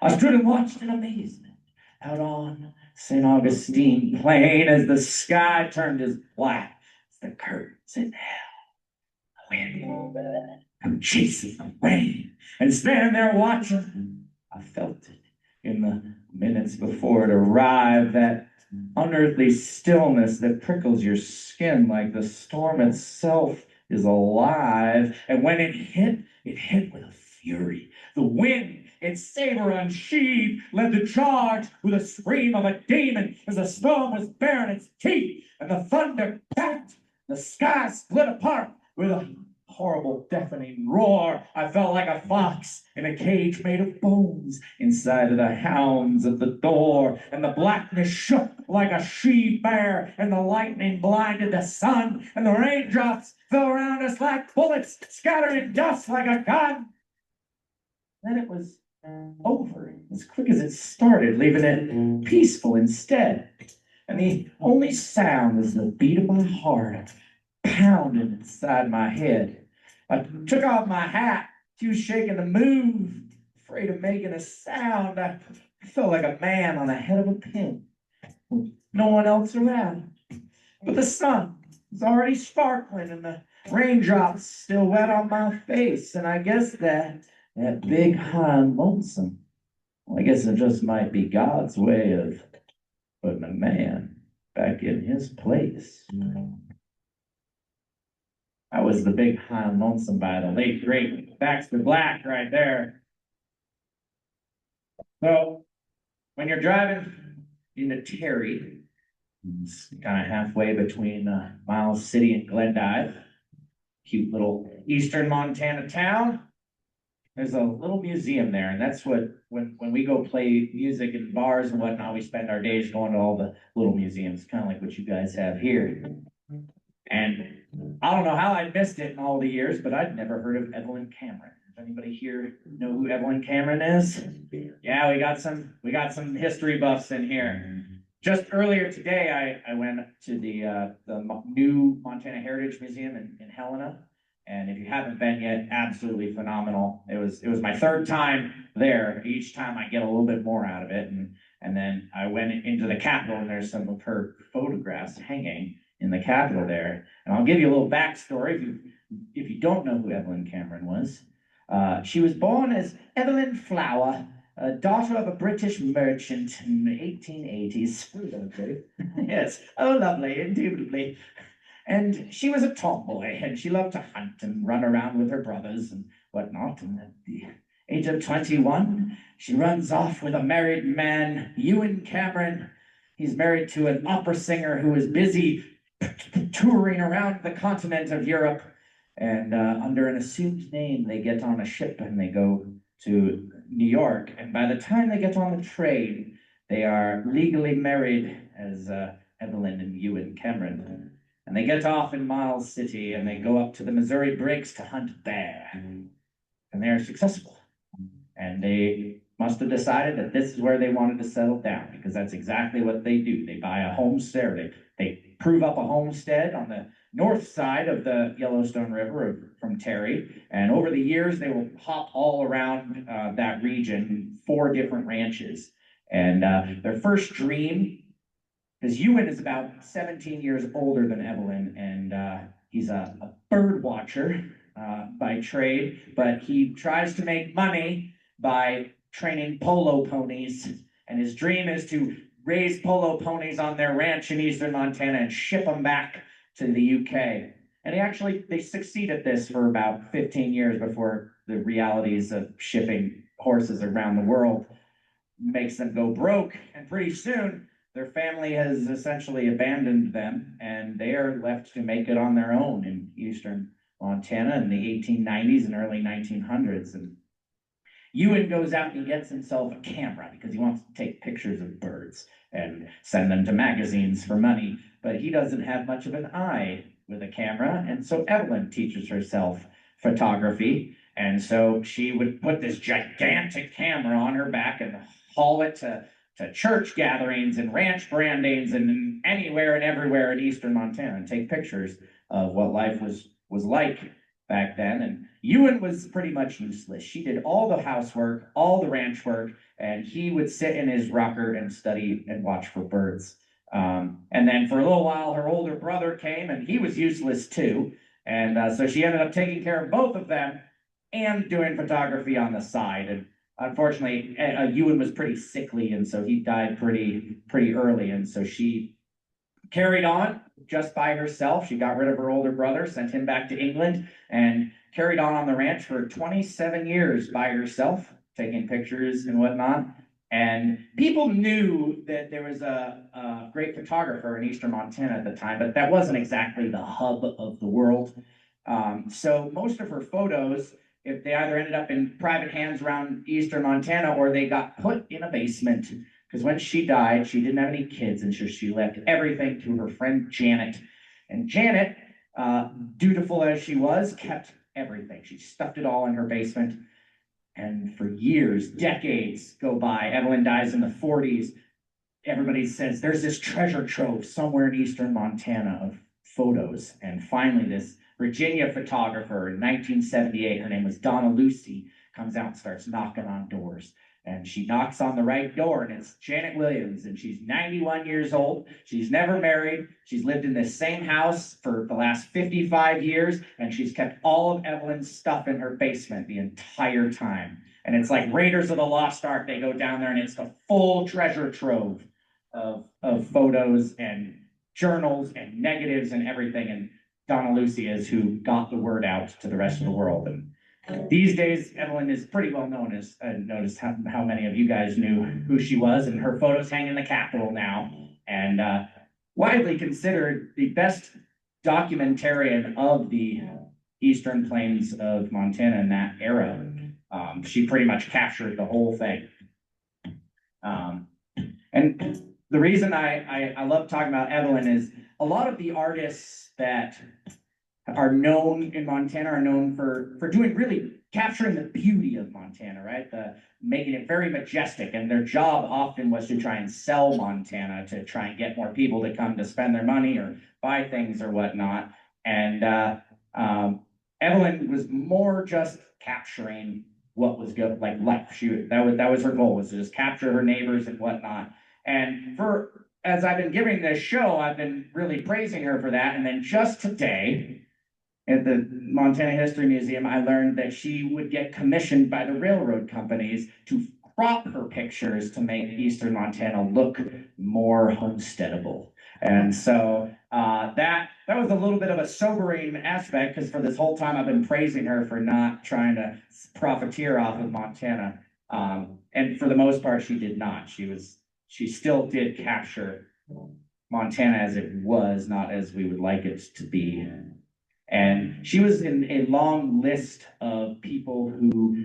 I stood and watched in amazement out on St. Augustine Plain as the sky turned as black as the curtains in hell. The wind come chasing the rain, and standing there watching, I felt it in the minutes before it arrived, that unearthly stillness that prickles your skin like the storm itself is alive. And when it hit with a fury. The wind, its saber unsheathed, led the charge with a scream of a demon as the storm was baring its teeth, and the thunder cracked, the sky split apart with a horrible, deafening roar. I felt like a fox in a cage made of bones inside of the hounds at the door, and the blackness shook like a she-bear, and the lightning blinded the sun, and the raindrops fell around us like bullets, scattering dust like a gun. Then it was over as quick as it started, leaving it peaceful instead. And the only sound was the beat of my heart pounding inside my head. I took off my hat, too shaken to move, afraid of making a sound. I felt like a man on the head of a pin, with no one else around. But the sun was already sparkling and the raindrops still wet on my face, and I guess that big high and lonesome, well, I guess it just might be God's way of putting a man back in his place. That was the big high and lonesome by the late great Baxter Black right there. So when you're driving into Terry, it's kind of halfway between Miles City and Glendive, cute little eastern Montana town. There's a little museum there, and that's what, when we go play music in bars and whatnot, we spend our days going to all the little museums, kind of like what you guys have here. And I don't know how I missed it in all the years, but I'd never heard of Evelyn Cameron. Does anybody here know who Evelyn Cameron is? Yeah, we got some history buffs in here. Just earlier today, I went to the new Montana Heritage Museum in Helena. And if you haven't been yet, absolutely phenomenal. It was my third time there. Each time I get a little bit more out of it. And then I went into the Capitol, and there's some of her photographs hanging in the Capitol there. And I'll give you a little backstory if you don't know who Evelyn Cameron was. She was born as Evelyn Flower, a daughter of a British merchant in the 1880s. Yes, oh lovely, indubitably. And she was a tomboy, and she loved to hunt and run around with her brothers and whatnot. And at the age of 21, she runs off with a married man, Ewan Cameron. He's married to an opera singer who is busy touring around the continent of Europe. And under an assumed name, they get on a ship and they go to New York. And by the time they get on the train, they are legally married as Evelyn and Ewan Cameron. And they get off in Miles City and they go up to the Missouri Breaks to hunt bear. And they are successful. And they must have decided that this is where they wanted to settle down, because that's exactly what they do. They buy a homestead. They prove up a homestead on the north side of the Yellowstone River from Terry. And over the years, they will hop all around that region, 4 different ranches. And their first dream, because Ewan is about 17 years older than Evelyn, and he's a bird watcher by trade, but he tries to make money by training polo ponies, and his dream is to raise polo ponies on their ranch in eastern Montana and ship them back to the UK. And they succeed at this for about 15 years before the realities of shipping horses around the world makes them go broke, and pretty soon their family has essentially abandoned them, and they are left to make it on their own in eastern Montana in the 1890s and early 1900s. And Ewan goes out and he gets himself a camera because he wants to take pictures of birds and send them to magazines for money, but he doesn't have much of an eye with a camera, and so Evelyn teaches herself photography, and so she would put this gigantic camera on her back and haul it to church gatherings and ranch brandings and anywhere and everywhere in eastern Montana and take pictures of what life was like back then. And Ewan was pretty much useless. She did all the housework, all the ranch work, and he would sit in his rocker and study and watch for birds. And then for a little while, her older brother came, and he was useless too. And so she ended up taking care of both of them and doing photography on the side. And unfortunately, Ewan was pretty sickly, and so he died pretty early. And so she carried on just by herself. She got rid of her older brother, sent him back to England, and carried on the ranch for 27 years by herself, taking pictures and whatnot. And people knew that there was a great photographer in eastern Montana at the time, but that wasn't exactly the hub of the world. So most of her photos, if they either ended up in private hands around eastern Montana or they got put in a basement, because when she died, she didn't have any kids, and so she left everything to her friend Janet. And Janet, dutiful as she was, kept everything. She stuffed it all in her basement. And for years, decades go by. Evelyn dies in the 40s. Everybody says there's this treasure trove somewhere in eastern Montana of photos. And finally, this Virginia photographer in 1978, her name was Donna Lucy, comes out and starts knocking on doors. And she knocks on the right door, and it's Janet Williams, and she's 91 years old. She's never married. She's lived in this same house for the last 55 years, and she's kept all of Evelyn's stuff in her basement the entire time. And it's like Raiders of the Lost Ark. They go down there, and it's the full treasure trove of photos and journals and negatives and everything. And Donna Lucy is who got the word out to the rest of the world. And these days, Evelyn is pretty well known as, noticed how many of you guys knew who she was, and her photos hang in the Capitol now, and widely considered the best documentarian of the Eastern Plains of Montana in that era. She pretty much captured the whole thing. And the reason I love talking about Evelyn is a lot of the artists that are known in Montana are known for doing really capturing the beauty of Montana, right? Making it very majestic, and their job often was to try and sell Montana, to try and get more people to come to spend their money or buy things or whatnot. And Evelyn was more just capturing what was good, like life. That was her goal, was to just capture her neighbors and whatnot. And as I've been giving this show, I've been really praising her for that. And then just today, at the Montana History Museum, I learned that she would get commissioned by the railroad companies to crop her pictures to make Eastern Montana look more homesteadable. And so that was a little bit of a sobering aspect, because for this whole time I've been praising her for not trying to profiteer off of Montana. And for the most part, she did not. She still did capture Montana as it was, not as we would like it to be. And she was in a long list of people who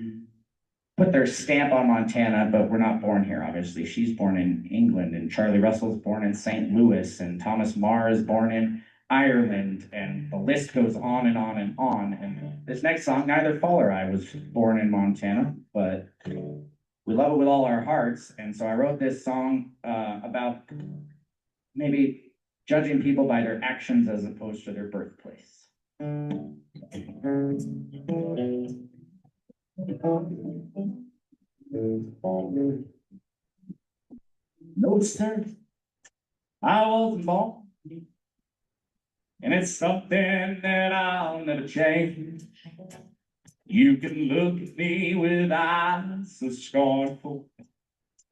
put their stamp on Montana, but were not born here, obviously. She's born in England, and Charlie Russell's born in St. Louis, and Thomas Marr is born in Ireland, and the list goes on and on and on. And this next song, neither Pfahl or I was born in Montana, but we love it with all our hearts. And so I wrote this song about maybe judging people by their actions as opposed to their birthplace. No, sir, I wasn't born, and it's something that I'll never change. You can look at me with eyes so scornful,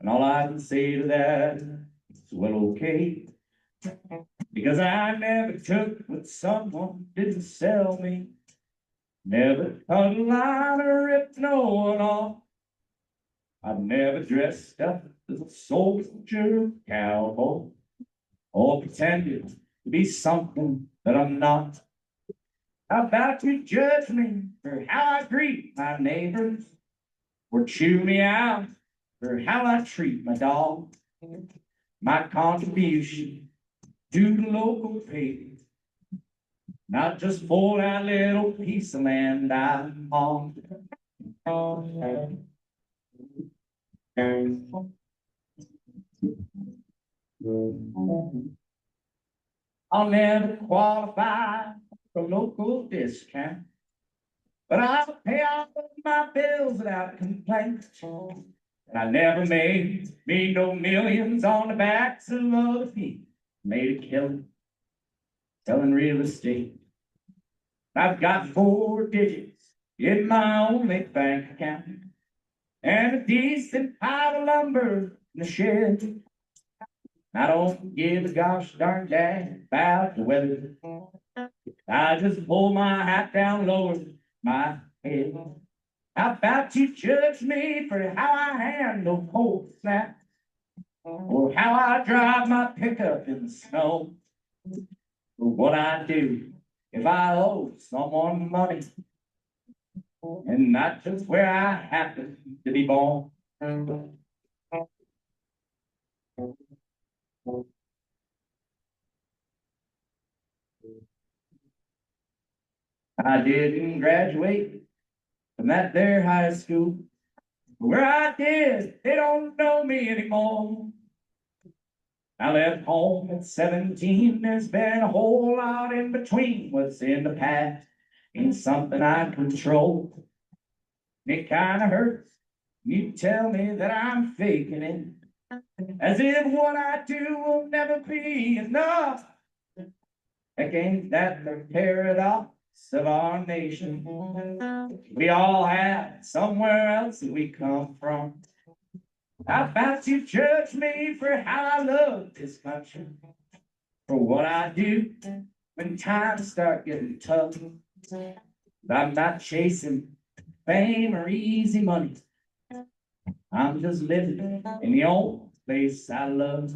and all I can say to that is, well, okay. Because I never took what someone didn't sell me. Never cut a line or ripped no one off. I've never dressed up as a soldier, cowboy, or pretended to be something that I'm not. How about you judge me for how I greet my neighbors, or chew me out for how I treat my dog? My contribution to the local paper, not just for that little piece of land I own. I'll never qualify for local discount, but I'll pay all of my bills without complaint. And I never made me no millions on the backs of other people. Made a killing selling real estate. I've got 4 digits in my only bank account, and a decent pile of lumber in the shed. I don't give a gosh darn dang about the weather. I just pull my hat down, lower my head. How about you judge me for how I handle cold snaps, or how I drive my pickup in the snow, or what I do if I owe someone money, and not just where I happen to be born. I didn't graduate from that there high school. Where I did, they don't know me anymore. I left home at 17. There's been a whole lot in between. What's in the past ain't something I control. It kinda hurts. You tell me that I'm faking it, as if what I do will never be enough. Heck, ain't that the paradox of our nation? We all have somewhere else that we come from. How about you judge me for how I love this country, for what I do when times start getting tough? I'm not chasing fame or easy money. I'm just living in the old place I love.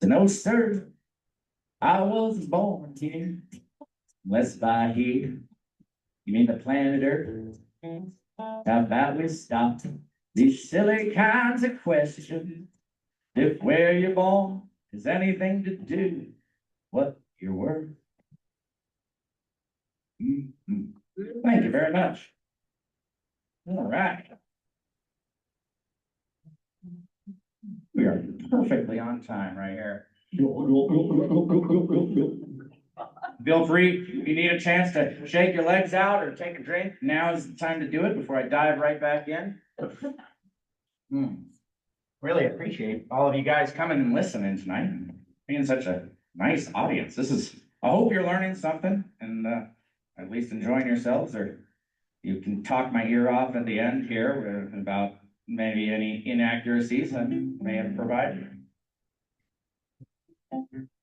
No, sir, I wasn't born here, unless by here you mean the planet Earth. How about we stop these silly kinds of questions? If where you're born has anything to do what you're worth. Mhm. Thank you very much. All right. We are perfectly on time right here. Feel free, if you need a chance to shake your legs out or take a drink, now is the time to do it before I dive right back in. Really appreciate all of you guys coming and listening tonight, being such a nice audience. I hope you're learning something and at least enjoying yourselves, or you can talk my ear off at the end here about maybe any inaccuracies I may have provided.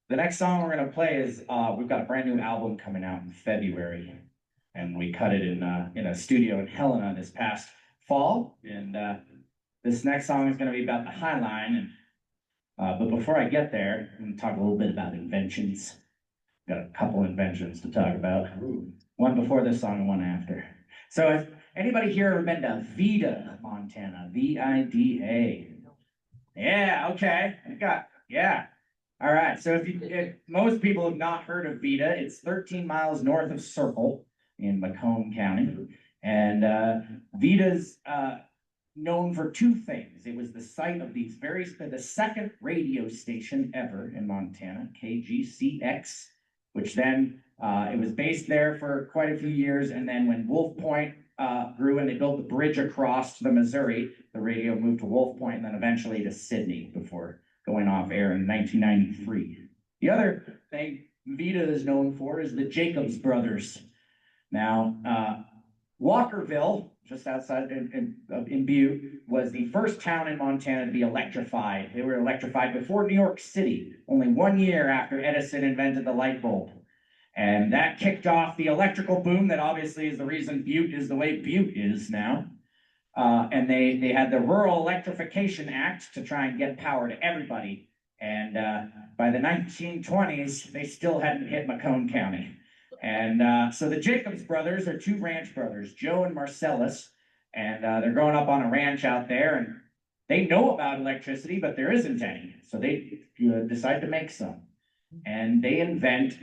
The next song we're gonna play is we've got a brand new album coming out in February, and we cut it in a studio in Helena this past fall. And this next song is gonna be about the High Line. And but before I get there, I'm gonna talk a little bit about inventions. Got a couple inventions to talk about. One before this song and one after. So if anybody here ever been to Vida, Montana? Vida. Yeah, okay. Yeah. All right. So if most people have not heard of Vida, it's 13 miles north of Circle in Macomb County. And Vida's known for two things. It was the site of the second radio station ever in Montana, KGCX, which then it was based there for quite a few years. And then when Wolf Point grew and they built the bridge across to the Missouri, the radio moved to Wolf Point and then eventually to Sydney before going off air in 1993. The other thing Vida is known for is the Jacobs Brothers. Now, Walkerville, just outside in Butte, was the first town in Montana to be electrified. They were electrified before New York City, only 1 year after Edison invented the light bulb. And that kicked off the electrical boom that obviously is the reason Butte is the way Butte is now. And they had the Rural Electrification Act to try and get power to everybody. And by the 1920s, they still hadn't hit Macomb County. And so the Jacobs brothers are two ranch brothers, Joe and Marcellus. And they're growing up on a ranch out there. And they know about electricity, but there isn't any. So they decide to make some. And they invent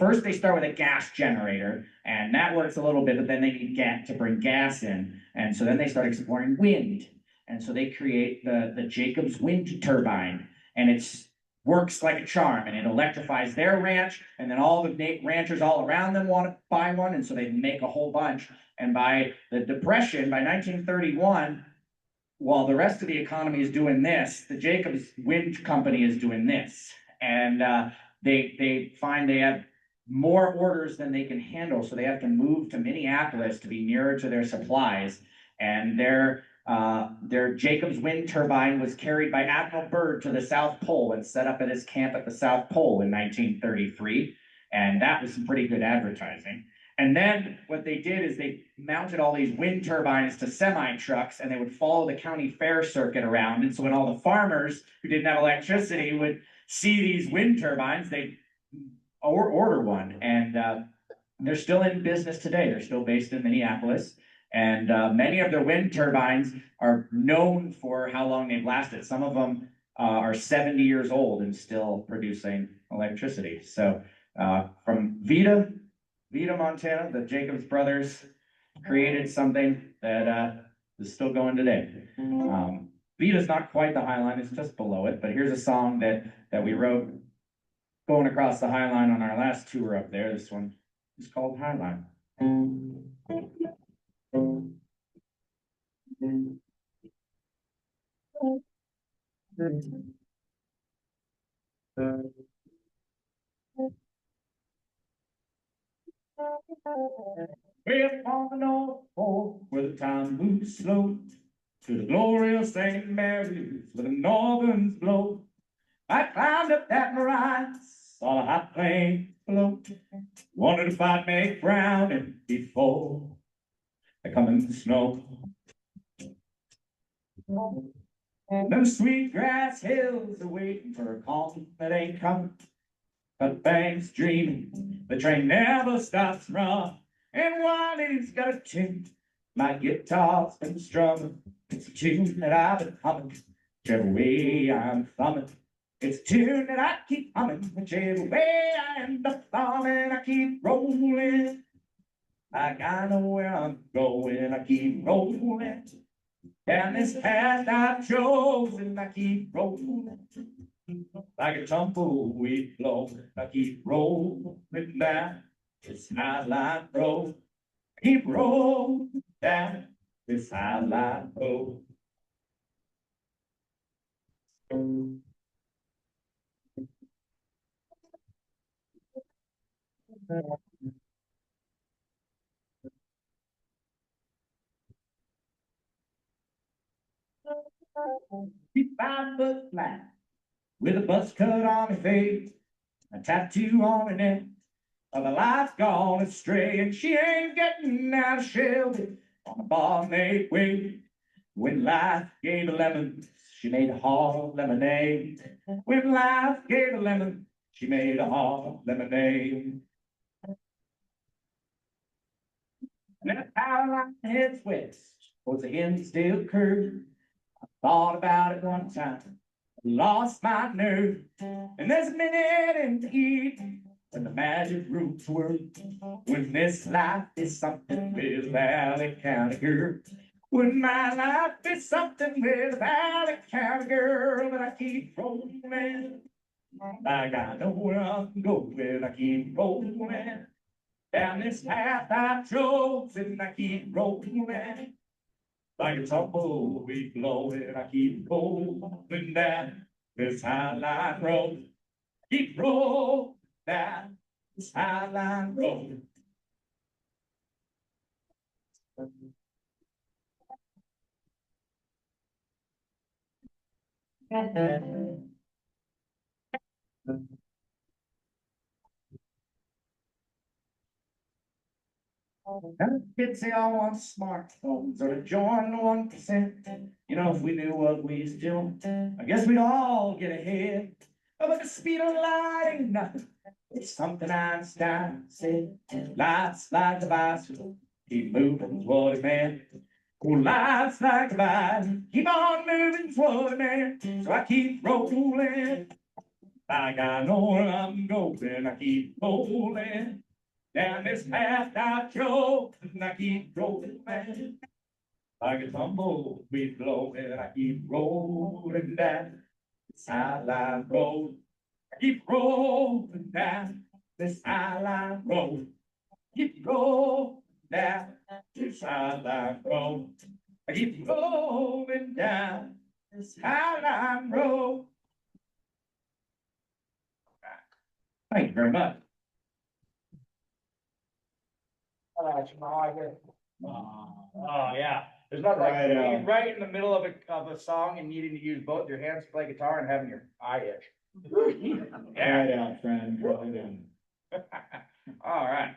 first they start with a gas generator, and that works a little bit, but then they need gas to bring gas in. And so then they start exploring wind. And so they create the Jacobs wind turbine, and it works like a charm, and it electrifies their ranch, and then all the ranchers all around them want to buy one, and so they make a whole bunch. And by the Depression, by 1931, while the rest of the economy is doing this, the Jacobs Wind Company is doing this. And they find they have more orders than they can handle, so they have to move to Minneapolis to be nearer to their supplies. And their Jacobs wind turbine was carried by Admiral Byrd to the South Pole and set up at his camp at the South Pole in 1933. And that was some pretty good advertising. And then what they did is they mounted all these wind turbines to semi-trucks, and they would follow the county fair circuit around. And so when all the farmers who didn't have electricity would see these wind turbines, they'd order one. And they're still in business today. They're still based in Minneapolis. And many of their wind turbines are known for how long they've lasted. Some of them are 70 years old and still producing electricity. So from Vida Vita, Montana, the Jacobs brothers created something that is still going today. Vita's not quite the High Line, it's just below it, but here's a song that we wrote going across the High Line on our last tour up there. This one is called High Line. Way up on the North Pole, where the time moves slow, to the glorious St. Mary's, where the northerns blow. I climbed up that rise, saw the hot plains float, wanted to fight me drowning before the coming snow. Them sweet grass hills are waiting for a calm that ain't coming. But banks dreaming, the train never stops running. And while it's got a tune, my guitar's been strumming. It's a tune that I've been humming, whichever way I'm thumbing. It's a tune that I keep humming, whichever way I end up thumbing. I keep rolling, like I know where I'm going. I keep rolling down this path I've chosen. I keep rolling like a tumbleweed flow. I keep rolling down this High Line road. I keep rolling down this High Line road. Keep 5 foot flat with a buzz cut on my face, a tattoo on my neck of a life gone astray, and she ain't getting out of Shelby on a barmaid way. When life gave her lemons, she made a hard lemonade. When life gave her lemons, she made a hard lemonade. And that power line heads west towards the Hinsdale curve. I thought about it one time, lost my nerve, and there's a minute in the evening when the magic roots work. When this life is something with a Valley County girl. When my life is something with a Valley County girl. But I keep rolling, like I know where I'm going. I keep rolling down this path I've chosen. I keep rolling like a tumbleweed blowing. I keep rolling down this High Line road. Keep rolling down this High Line road. And kids say all want smartphones or to join the 1%. You know, if we knew what we used to do, I guess we'd all get ahead. But the speed of light ain't nothing. It's something Einstein said. Life's like a bicycle, keep moving toward it, man. Oh, life's like a bicycle, keep on moving toward it, man. So I keep rolling, like I know where I'm going. I keep rolling down this path I've chosen. I keep rolling, man, like a tumbleweed blowing. I keep rolling down this High Line road. I keep rolling down this High Line road. Keep rolling down this High Line road. I keep rolling down this High Line road. Thank you very much. Oh, yeah. There's nothing like being right in the middle of a song and needing to use both your hands to play guitar and having your eye itch. Right out, friend, right in. All right.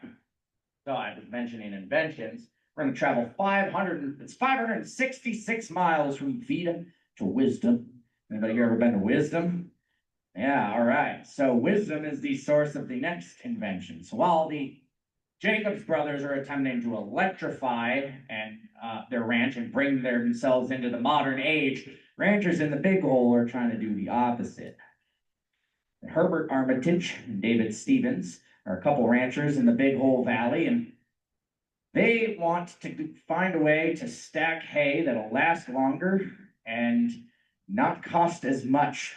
So I was mentioning inventions. We're going to travel 566 miles from Vita to Wisdom. Anybody here ever been to Wisdom? Yeah, all right. So Wisdom is the source of the next invention. So while the Jacobs brothers are attempting to electrify their ranch and bring themselves into the modern age, ranchers in the Big Hole are trying to do the opposite. Herbert Armitage and David Stevens or a couple ranchers in the Big Hole Valley, and they want to find a way to stack hay that'll last longer and not cost as much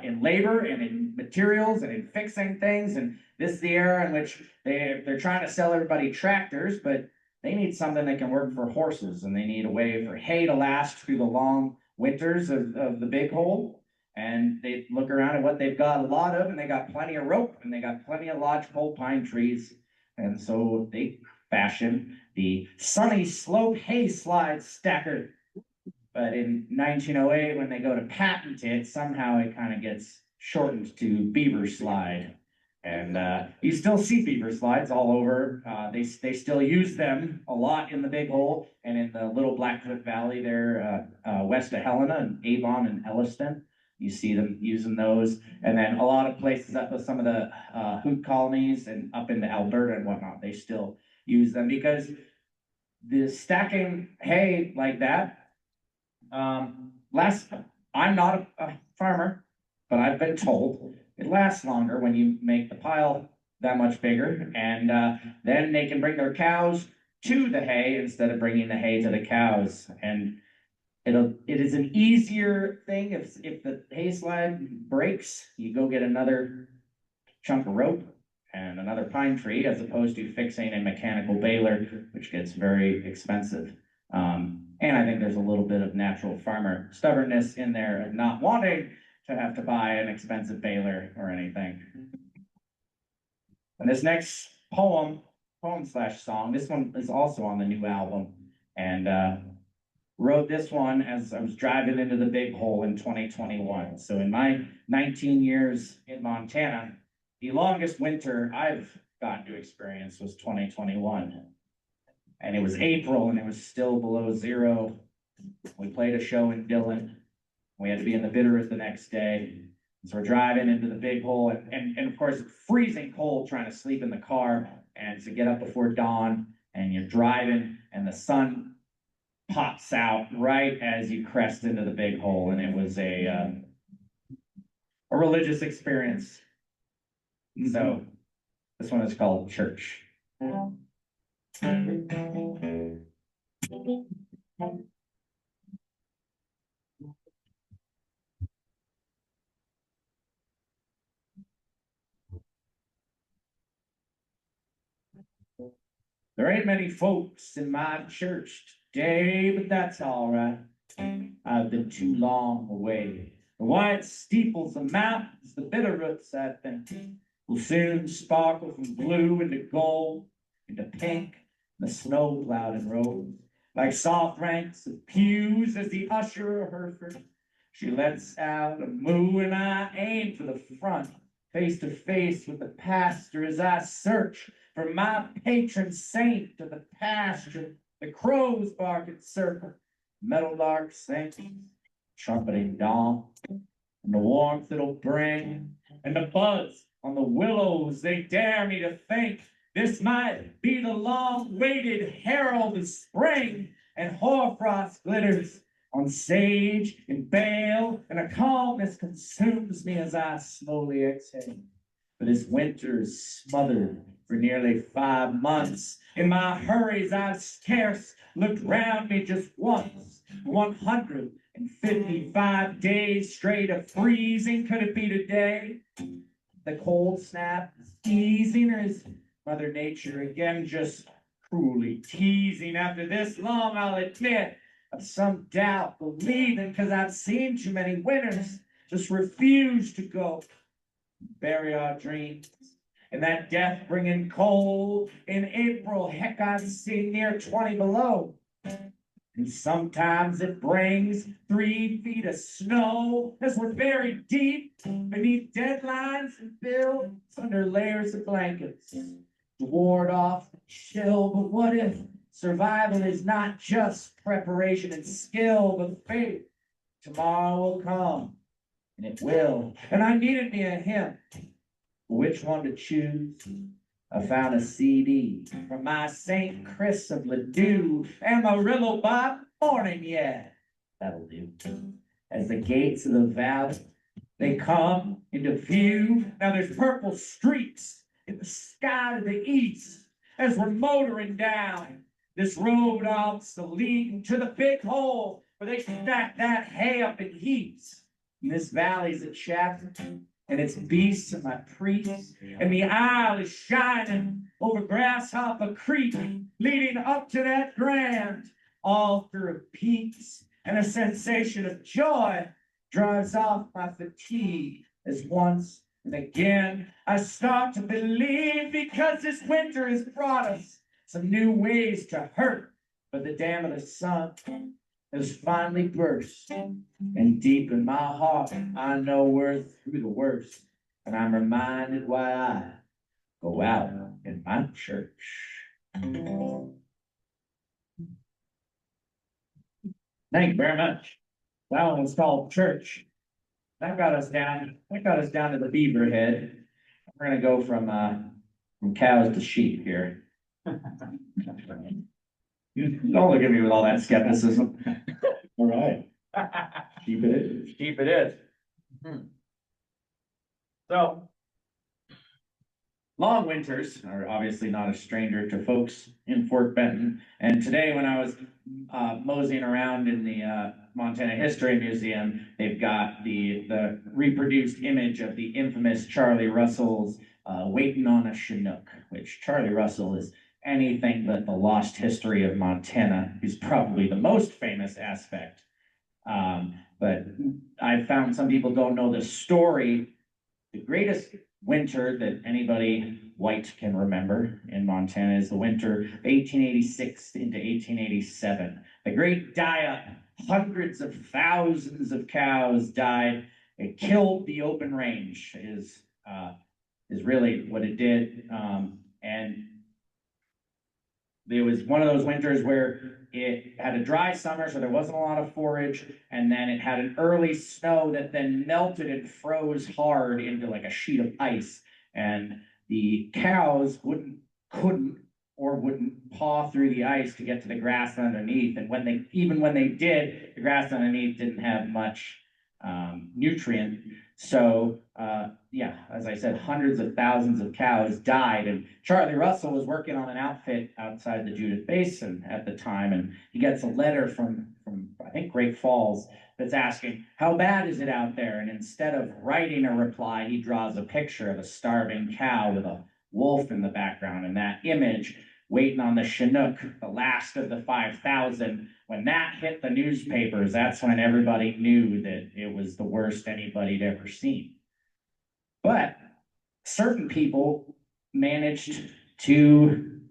in labor and in materials and in fixing things. And this is the era in which they're trying to sell everybody tractors, but they need something that can work for horses, and they need a way for hay to last through the long winters of the Big Hole. And they look around at what they've got a lot of, and they got plenty of rope, and they got plenty of lodgepole pine trees. And so they fashion the Sunny Slope Hay Slide Stacker. But in 1908, when they go to patent it, somehow it kind of gets shortened to Beaver Slide. And you still see beaver slides all over. They still use them a lot in the Big Hole and in the Little Blackfoot Valley there, west of Helena and Avon and Elliston. You see them using those. And then a lot of places up with some of the hoot colonies and up into Alberta and whatnot, they still use them because the stacking hay like that, I'm not a farmer, but I've been told it lasts longer when you make the pile that much bigger, and then they can bring their cows to the hay instead of bringing the hay to the cows. And it is an easier thing if the hay slide breaks, you go get another chunk of rope and another pine tree as opposed to fixing a mechanical baler, which gets very expensive. And I think there's a little bit of natural farmer stubbornness in there of not wanting to have to buy an expensive baler or anything. And this next poem/song, this one is also on the new album, and wrote this one as I was driving into the Big Hole in 2021. So in my 19 years in Montana, the longest winter I've gotten to experience was 2021. And it was April and it was still below zero. We played a show in Dillon. We had to be in the Bitterroot the next day. So we're driving into the Big Hole and of course freezing cold trying to sleep in the car and to get up before dawn, and you're driving and the sun pops out right as you crest into the Big Hole, and it was a religious experience. So this one is called Church. There ain't many folks in my church today, but that's all right. I've been too long away. The white steeples of mountains, the Bitterroots, I think, will soon sparkle from blue into gold, into pink, the snow-clouded road. Like soft ranks of pews as the usher of Hereford, she lets out a moo, and I aim for the front, face to face with the pastor as I search for my patron saint of the pasture. The crows bark at circle, meadowlark sings, trumpeting dawn, and the warmth it'll bring, and the buds on the willows, they dare me to think this might be the long-waited herald of spring, and hoarfrost glitters on sage and bale, and a calmness consumes me as I slowly exhale. For this winter is smothered for nearly 5 months. In my hurries, I've scarce looked round me just once. 155 days straight of freezing. Could it be today? The cold snap is easing, or is Mother Nature again just cruelly teasing? After this long, I'll admit I've some doubt, believing, because I've seen too many winters just refuse to go. Bury our dreams in that death-bringing cold. In April, heck, I've seen near 20 below. And sometimes it brings 3 feet of snow as we're buried deep beneath deadlines and bills under layers of blankets to ward off the chill. But what if survival is not just preparation and skill, but faith? Tomorrow will come, and it will. And I needed me a hymn. Which one to choose? I found a CD from my St. Chris of Ladue, Amarillo by morning, yeah, that'll do. As the gates of the valley, they come into view. Now there's purple streaks in the sky to the east as we're motoring down this road off the leading to the big hole where they stack that hay up in heaps. And this valley's a chapter, and it's beasts and my priests, and the isle is shining over Grasshopper Creek, leading up to that grand altar of peaks, and a sensation of joy drives off my fatigue as once and again I start to believe, because this winter has brought us some new ways to hurt, but the dam of the sun has finally burst, and deep in my heart I know we're through the worst, and I'm reminded why I go out in my church. Thank you very much. That one was called Church. That got us down to the beaver head. We're gonna go from cows to sheep here. Don't look at me with all that skepticism. All right. Keep it. Sheep it is. So, long winters are obviously not a stranger to folks in Fort Benton. And today, when I was moseying around in the Montana History Museum, they've got the reproduced image of the infamous Charlie Russell's Waiting on a Chinook, which Charlie Russell is anything but the lost history of Montana. He's probably the most famous aspect. But I found some people don't know the story. The greatest winter that anybody white can remember in Montana is the winter 1886 into 1887. The great die-up, hundreds of thousands of cows died. It killed the open range is really what it did. And it was one of those winters where it had a dry summer, so there wasn't a lot of forage, and then it had an early snow that then melted and froze hard into like a sheet of ice, and the cows wouldn't paw through the ice to get to the grass underneath, and when they did, the grass underneath didn't have much nutrient. So yeah, as I said, hundreds of thousands of cows died, and Charlie Russell was working on an outfit outside the Judith Basin at the time, and he gets a letter from I think Great Falls that's asking, how bad is it out there? And instead of writing a reply, he draws a picture of a starving cow with a wolf in the background, and that image, waiting on the Chinook, the last of the 5,000, when that hit the newspapers, that's when everybody knew that it was the worst anybody'd ever seen. But certain people managed to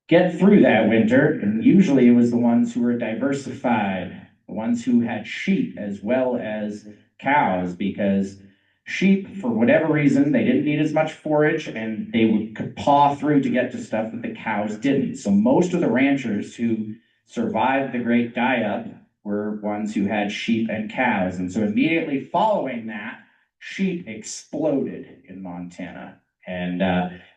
get through that winter, and usually it was the ones who were diversified, the ones who had sheep as well as cows, because sheep, for whatever reason, they didn't need as much forage, and they could paw through to get to stuff that the cows didn't. So most of the ranchers who survived the great die-up were ones who had sheep and cows. And so immediately following that, sheep exploded in Montana. And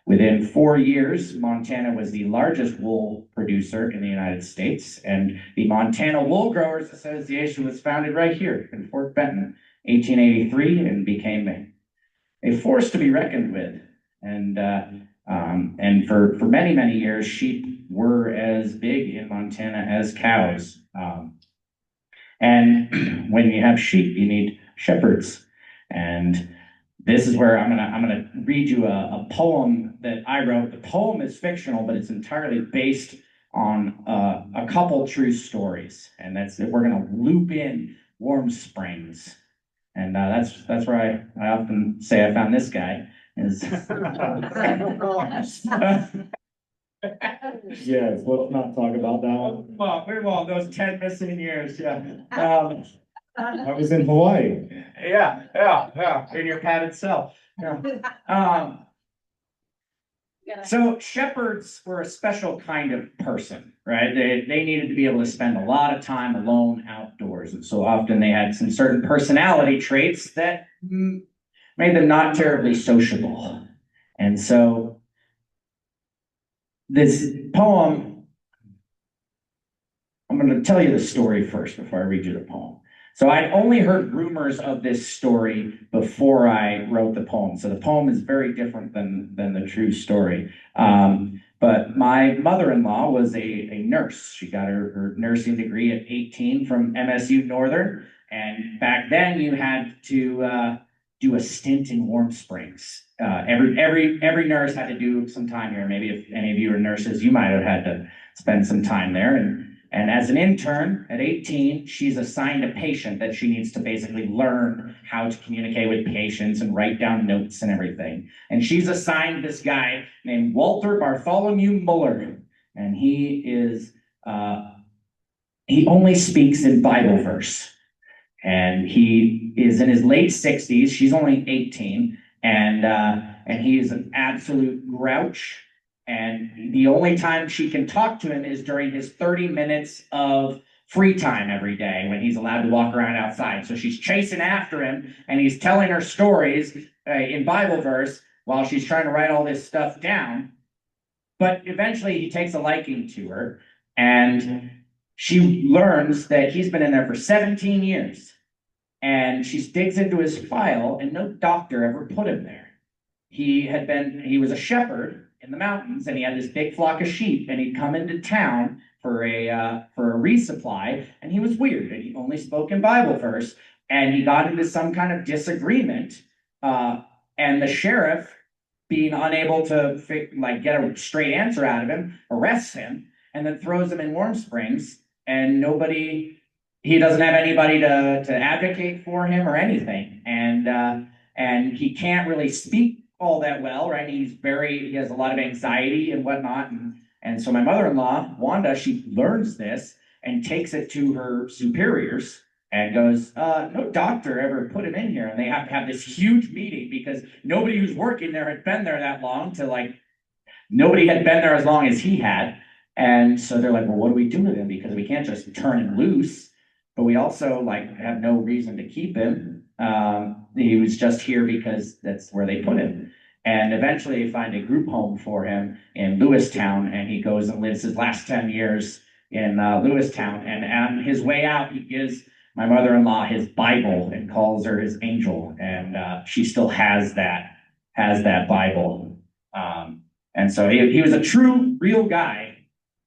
within 4 years, Montana was the largest wool producer in the United States. And the Montana Wool Growers Association was founded right here in Fort Benton, 1883, and became a force to be reckoned with. And for many, many years, sheep were as big in Montana as cows. And when you have sheep, you need shepherds. And this is where I'm gonna read you a poem that I wrote. The poem is fictional, but it's entirely based on a couple true stories. And we're gonna loop in Warm Springs. And that's where I often say I found this guy. Is Yes, let's not talk about that one. well, we won't. Those 10 missing years, yeah. I was in Hawaii. Yeah, in your padded cell. Yeah. So shepherds were a special kind of person, right? They needed to be able to spend a lot of time alone outdoors. And so often they had some certain personality traits that made them not terribly sociable. And so this poem, I'm going to tell you the story first before I read you the poem. So I'd only heard rumors of this story before I wrote the poem. So the poem is very different than the true story. But my mother-in-law was a nurse. She got her nursing degree at 18 from MSU Northern. And back then you had to do a stint in Warm Springs. Every nurse had to do some time here. Maybe if any of you are nurses, you might have had to spend some time there. And as an intern at 18, she's assigned a patient that she needs to basically learn how to communicate with patients and write down notes and everything. And she's assigned this guy named Walter Bartholomew Muller. And he only speaks in Bible verse. And he is in his late 60s. She's only 18. And he is an absolute grouch. And the only time she can talk to him is during his 30 minutes of free time every day when he's allowed to walk around outside. So she's chasing after him and he's telling her stories in Bible verse while she's trying to write all this stuff down. But eventually he takes a liking to her and she learns that he's been in there for 17 years. And she digs into his file and no doctor ever put him there. He was a shepherd in the mountains, and he had this big flock of sheep, and he'd come into town for a resupply, and he was weird, and he only spoke in Bible verse, and he got into some kind of disagreement, and the sheriff, being unable to get a straight answer out of him, arrests him, and then throws him in Warm Springs, and he doesn't have anybody to advocate for him or anything, and he can't really speak all that well, right? He has a lot of anxiety and whatnot. And so my mother-in-law, Wanda, she learns this and takes it to her superiors and goes, no doctor ever put him in here. And they have to have this huge meeting because nobody who's working there had been there that long nobody had been there as long as he had. And so they're like, well, what do we do with him? Because we can't just turn him loose, but we also have no reason to keep him. He was just here because that's where they put him. And eventually they find a group home for him in Lewistown, and he goes and lives his last 10 years in Lewistown. And on his way out, he gives my mother-in-law his Bible and calls her his angel. And she still has that Bible. And so he was a true, real guy,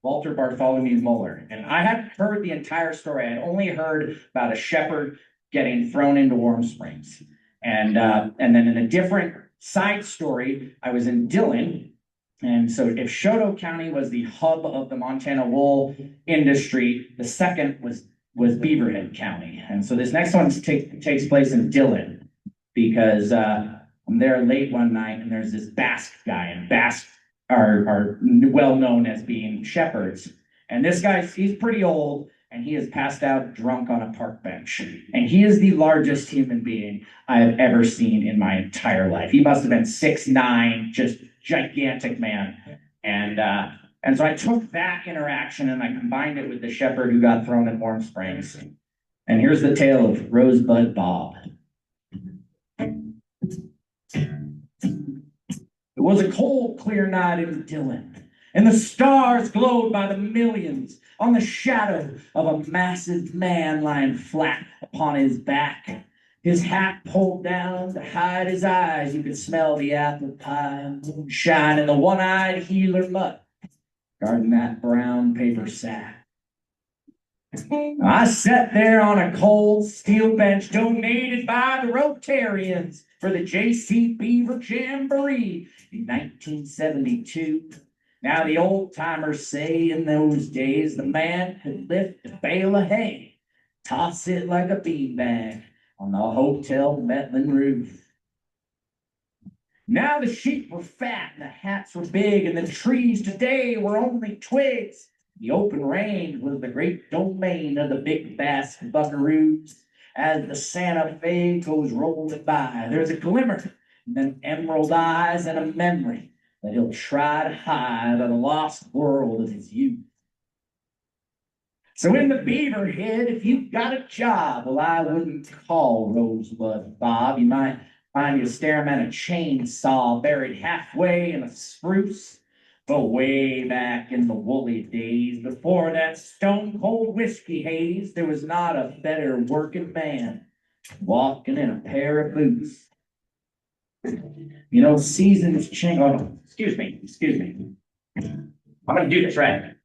Walter Bartholomew Muller. And I hadn't heard the entire story. I had only heard about a shepherd getting thrown into Warm Springs. And then in a different side story, I was in Dillon. And so if Chouteau County was the hub of the Montana wool industry, the second was Beaverhead County. And so this next one takes place in Dillon because I'm there late one night and there's this Basque guy, and Basque are well known as being shepherds. And this guy, he's pretty old, and he is passed out drunk on a park bench. And he is the largest human being I have ever seen in my entire life. He must have been 6'9", just gigantic man. And so I took that interaction and I combined it with the shepherd who got thrown in Warm Springs. And here's the tale of Rosebud Bob. It was a cold, clear night in Dillon, and the stars glowed by the millions on the shadow of a massive man lying flat upon his back. His hat pulled down to hide his eyes. You could smell the apple pie and moonshine and the one-eyed healer mutt guarding that brown paper sack. I sat there on a cold steel bench donated by the Rotarians for the J.C. Beaver Jamboree in 1972. Now the old-timers say in those days the man could lift a bale of hay, toss it like a beanbag on the Hotel Metland roof. Now the sheep were fat and the hats were big and the trees today were only twigs. The open range was the great domain of the big Basque buckaroos. As the Santa Fe goes rolling by, there's a glimmer in them emerald eyes and a memory that he'll try to hide on the lost world of his youth. So in the Beaverhead, if you've got a job, well, I wouldn't call Rosebud Bob. You might find you staring at a chainsaw buried halfway in a spruce, But way back in the woolly days, before that stone cold whiskey haze, there was not a better working man walking in a pair of boots. You know, seasons change. Oh, no, excuse me. I'm gonna do this right.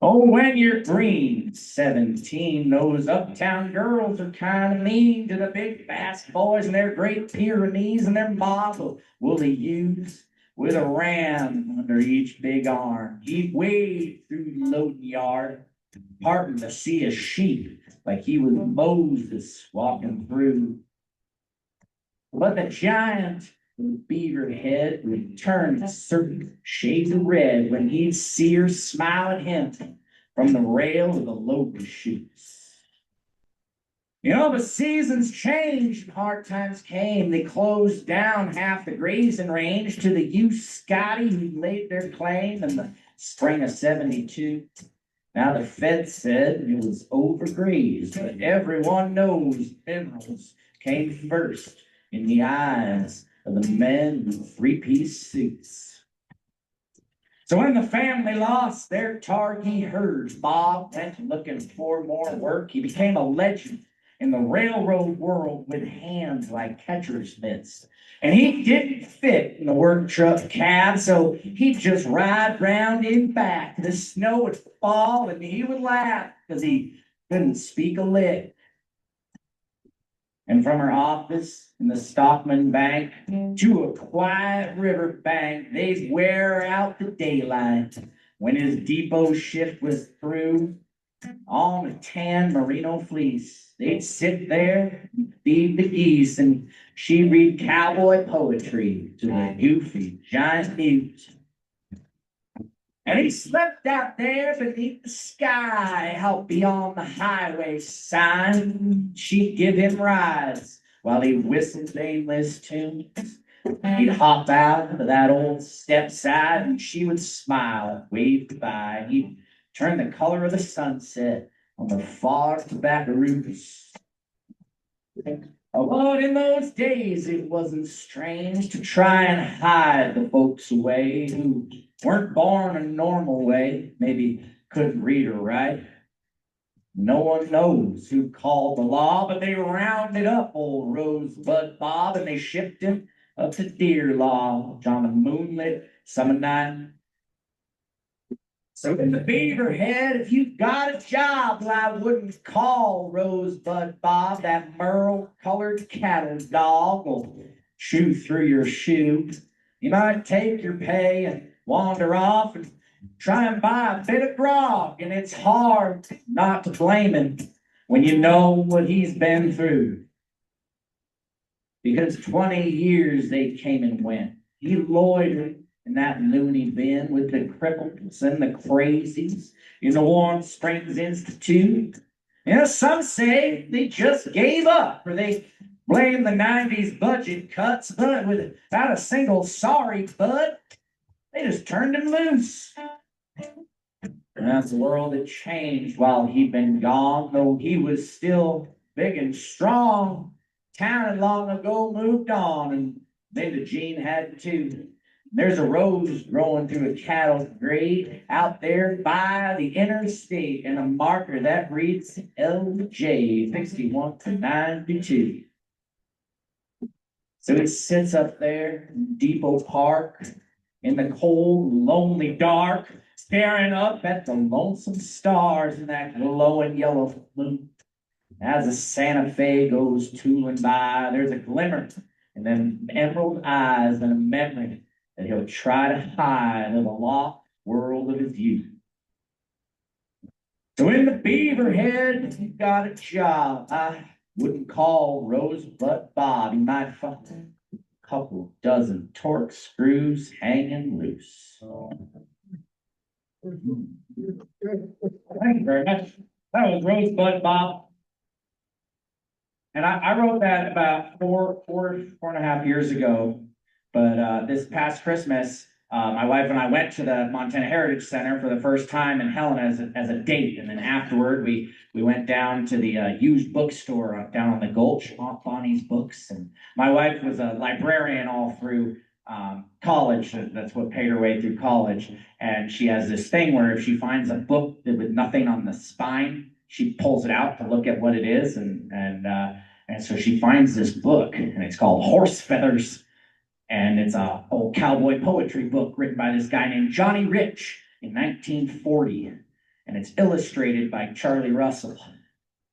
Oh, when you're green, 17, those uptown girls are kind of mean to the big fast boys and their great Pyrenees and their model woolly ewes with a ram under each big arm. He'd wade through the loading yard, parting to see a sheep like he was Moses walking through. But the giant with beaver head would turn a certain shades of red when he'd see her smile at him from the rail of the lotus chutes. You know, the seasons changed, hard times came. They closed down half the grazing range to the youth Scotty who laid their claim in the spring of 72. Now the Fed said it was overgrazed, but everyone knows minerals came first in the eyes of the men in three-piece suits. So when the family lost their Targhee herds, Bob went looking for more work. He became a legend in the railroad world with hands like catcher's mitts. And he didn't fit in the work truck cab, so he'd just ride round in back. The snow would fall and he would laugh because he couldn't speak a lick. And from her office in the Stockman Bank to a quiet river bank, they'd wear out the daylight. When his depot shift was through, on a tan merino fleece, they'd sit there and feed the geese, and she'd read cowboy poetry to the goofy giant mute. And he slept out there beneath the sky, out beyond the highway sign. She'd give him rides while he whistled aimless tunes. He'd hop out of that old step side and she would smile, wave goodbye. He'd turn the color of the sunset on the far tobaccaroos. But in those days, it wasn't strange to try and hide the folks away who weren't born a normal way, maybe couldn't read or write. No one knows who called the law, but they rounded up old Rosebud Bob and they shipped him up to Deer Lodge on a moonlit summer night. So in the Beaverhead, if you got a job, well, I wouldn't call Rosebud Bob. That merle-colored cattle dog will chew through your shoe. You might take your pay and wander off and try and buy a bit of grog, and it's hard not to blame him when you know what he's been through. Because 20 years they came and went. He loitered in that loony bin with the cripples and the crazies in the Warm Springs Institute. You know, some say they just gave up, or they blame the 90s budget cuts, but without a single sorry bud, they just turned him loose. And that's the world that changed while he'd been gone, though he was still big and strong. Town had long ago moved on, and Linda Jean had too. There's a rose growing through a cattle grave out there by the interstate, and a marker that reads LJ 61 to 92. So it sits up there in Depot Park in the cold, lonely dark, staring up at the lonesome stars in that glowing yellow moon. As the Santa Fe goes tooling by, there's a glimmer in them emerald eyes and a memory that he'll try to hide in the lost world of his youth. So in the Beaverhead, if you got a job, I wouldn't call Rosebud Bob. He might find a couple dozen torque screws hanging loose. Thank you very much. That was Rosebud Bob. And I wrote that about four and a half years ago. But this past Christmas, my wife and I went to the Montana Heritage Center for the first time in Helena as a date. And then afterward, we went down to the used bookstore down on the Gulch, Aunt Bonnie's Books. And my wife was a librarian all through college. That's what paid her way through college. And she has this thing where if she finds a book with nothing on the spine, she pulls it out to look at what it is. And so she finds this book, and it's called Horse Feathers. And it's a old cowboy poetry book written by this guy named Johnny Rich in 1940. And it's illustrated by Charlie Russell.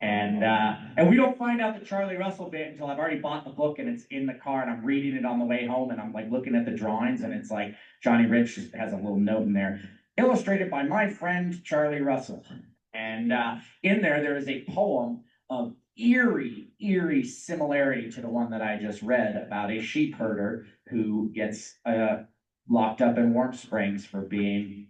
And we don't find out the Charlie Russell bit until I've already bought the book and it's in the car and I'm reading it on the way home and I'm like looking at the drawings and it's like Johnny Rich has a little note in there, illustrated by my friend Charlie Russell. And in there is a poem of eerie similarity to the one that I just read about a sheep herder who gets locked up in Warm Springs for being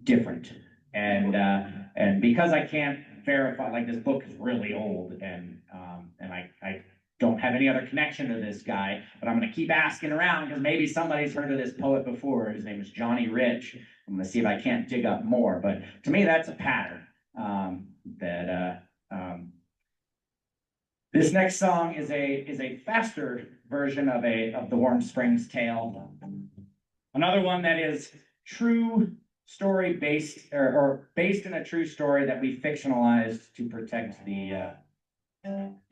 different. And because I can't verify, like this book is really old and I don't have any other connection to this guy, but I'm going to keep asking around because maybe somebody's heard of this poet before. His name is Johnny Rich. I'm going to see if I can't dig up more, but to me, that's a pattern. This next song is a faster version of the Warm Springs Tale. Another one that is true story based or based in a true story that we fictionalized to protect the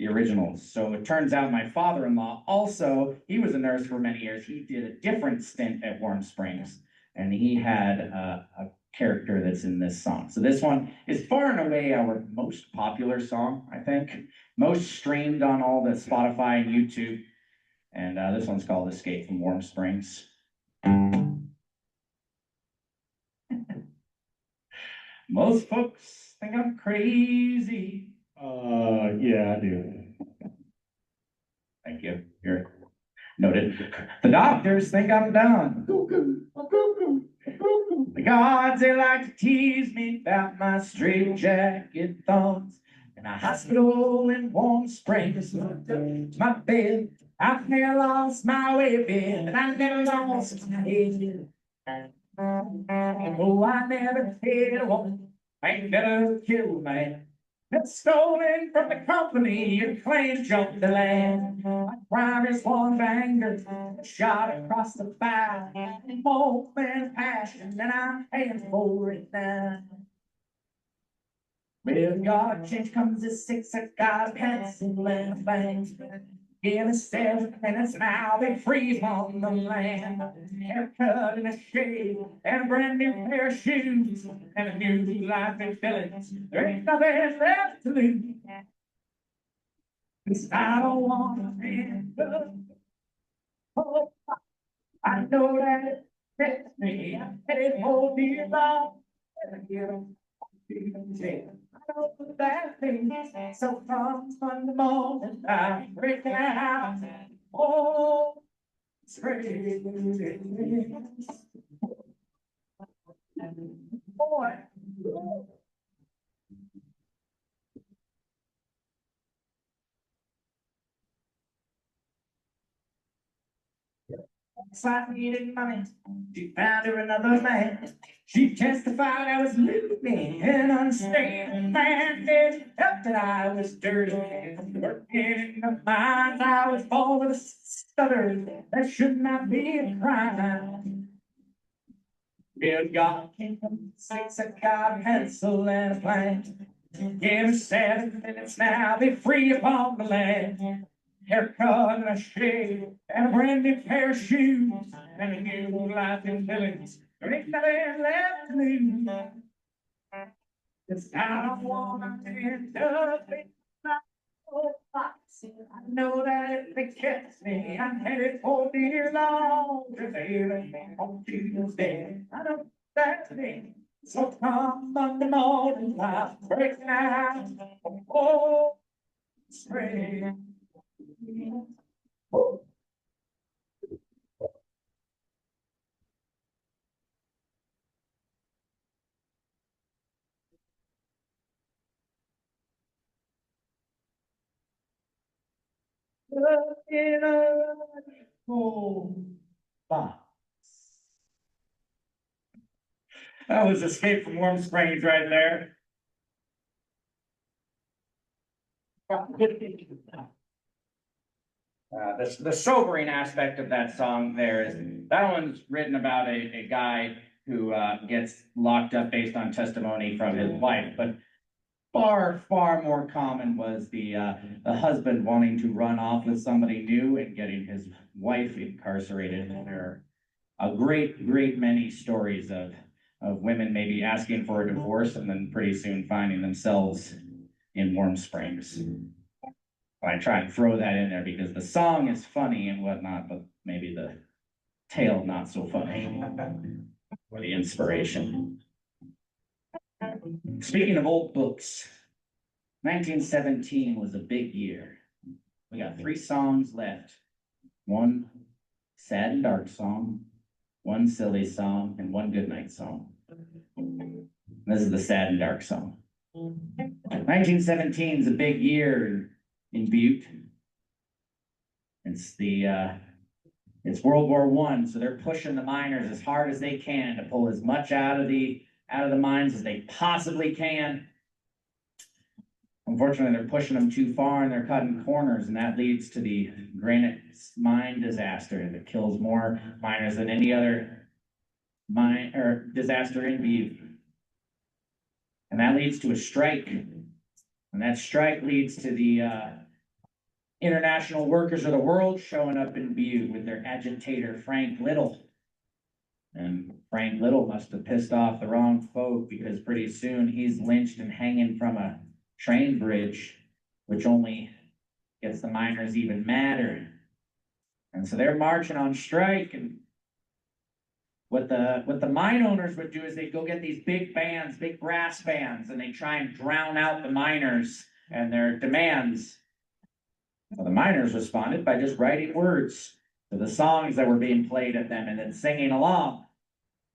originals. So it turns out my father-in-law also, he was a nurse for many years. He did a different stint at Warm Springs, and he had a character that's in this song. So this one is far and away our most popular song, I think. Most streamed on all the Spotify and YouTube. And this one's called Escape from Warm Springs. Most folks think I'm crazy. Yeah, I do. Thank you. You're noted. The doctors think I'm done. The guards, they like to tease me about my straitjacket thoughts. In a hospital in Warm Springs, my bed, I've never lost my way a bit, and I never lost my head. Oh, I never hit a woman, I ain't never killed a man. It's stolen from the company and claimed jumped the land. My crime is one of anger, shot across the bow. More than passion, and I'm paying for it now. Well, God, change comes at 6, I got a pencil and a bank. Give me 7 minutes now, they freeze on the land. Haircut and a shave, and a brand new pair of shoes, and a new life in Phillips. There ain't nothing left to lose. 'Cause I don't want to end up. Oh, I know that it fits me, I'm headed for dear love. I know that things so come from the moment I break out. Oh, spring. Boy. I needed money, she found her another man. She testified I was loony and unstable man. It helped that I was dirty, working in the mines. I was born with a stutter that should not be a crime. Good God, came from 6, I got a pencil and a plan. Give me 7 minutes now, be free upon the land. Haircut and a shave, and a brand new pair of shoes, and a new life in Billings. There ain't nothing left to lose. 'Cause I don't want to end up in my old box. I know that if it gets me, I'm headed for dear long. On Tuesday, I know that's me. So come Monday morning, I'll break out. Oh, spring. In a cold box. That was Escape from Warm Springs right there. The sobering aspect of that song there is that one's written about a guy who gets locked up based on testimony from his wife, but far more common was the husband wanting to run off with somebody new and getting his wife incarcerated. And there are a great many stories of women maybe asking for a divorce and then pretty soon finding themselves in Warm Springs. I try and throw that in there because the song is funny and whatnot, but maybe the tale not so funny, or the inspiration. Speaking of old books, 1917 was a big year. We got 3 songs left. 1 sad and dark song, 1 silly song, and 1 goodnight song. This is the sad and dark song. 1917 is a big year in Butte. It's World War I, so they're pushing the miners as hard as they can to pull as much out of the mines as they possibly can. Unfortunately, they're pushing them too far and they're cutting corners, and that leads to the granite mine disaster that kills more miners than any other mine or disaster in Butte. And that leads to a strike. And that strike leads to the International Workers of the World showing up in Butte with their agitator, Frank Little. And Frank Little must have pissed off the wrong folk because pretty soon he's lynched and hanging from a train bridge, which only gets the miners even madder. And so they're marching on strike, and what the mine owners would do is they'd go get these big bands, big brass bands, and they try and drown out the miners and their demands. Well, the miners responded by just writing words to the songs that were being played at them and then singing along.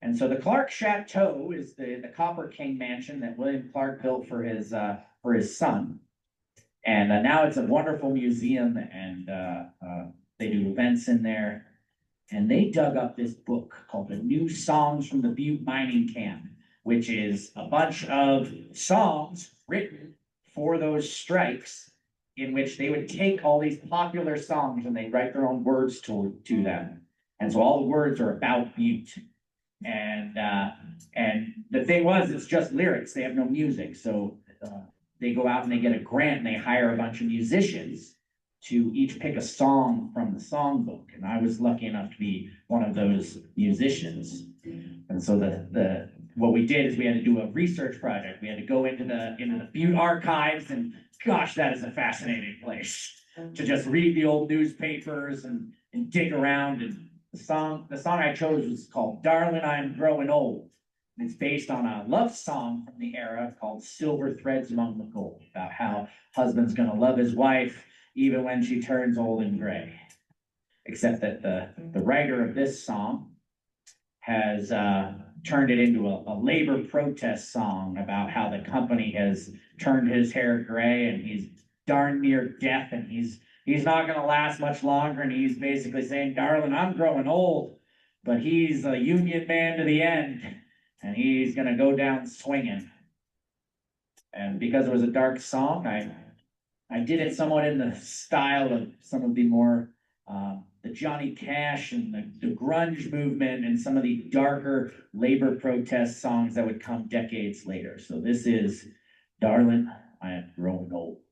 And so the Clark Chouteau is the Copper King mansion that William Clark built for his son. And now it's a wonderful museum, and they do events in there. And they dug up this book called The New Songs from the Butte Mining Camp, which is a bunch of songs written for those strikes, in which they would take all these popular songs and they'd write their own words to them. And so all the words are about Butte. And the thing was, it's just lyrics. They have no music. So they go out and they get a grant and they hire a bunch of musicians to each pick a song from the songbook. And I was lucky enough to be one of those musicians. And so what we did is we had to do a research project. We had to go into the Butte archives, and gosh, that is a fascinating place to just read the old newspapers and dig around. And the song I chose was called "Darling, I'm Growing Old." And it's based on a love song from the era called "Silver Threads Among the Gold," about how husband's gonna love his wife even when she turns old and gray. Except that the writer of this song has turned it into a labor protest song about how the company has turned his hair gray and he's darn near death and he's not going to last much longer. And he's basically saying, "Darling, I'm growing old," but he's a union man to the end and he's going to go down swinging. And because it was a dark song, I did it somewhat in the style of some of the more the Johnny Cash and the grunge movement and some of the darker labor protest songs that would come decades later. So this is "Darling, I Am Growing Old."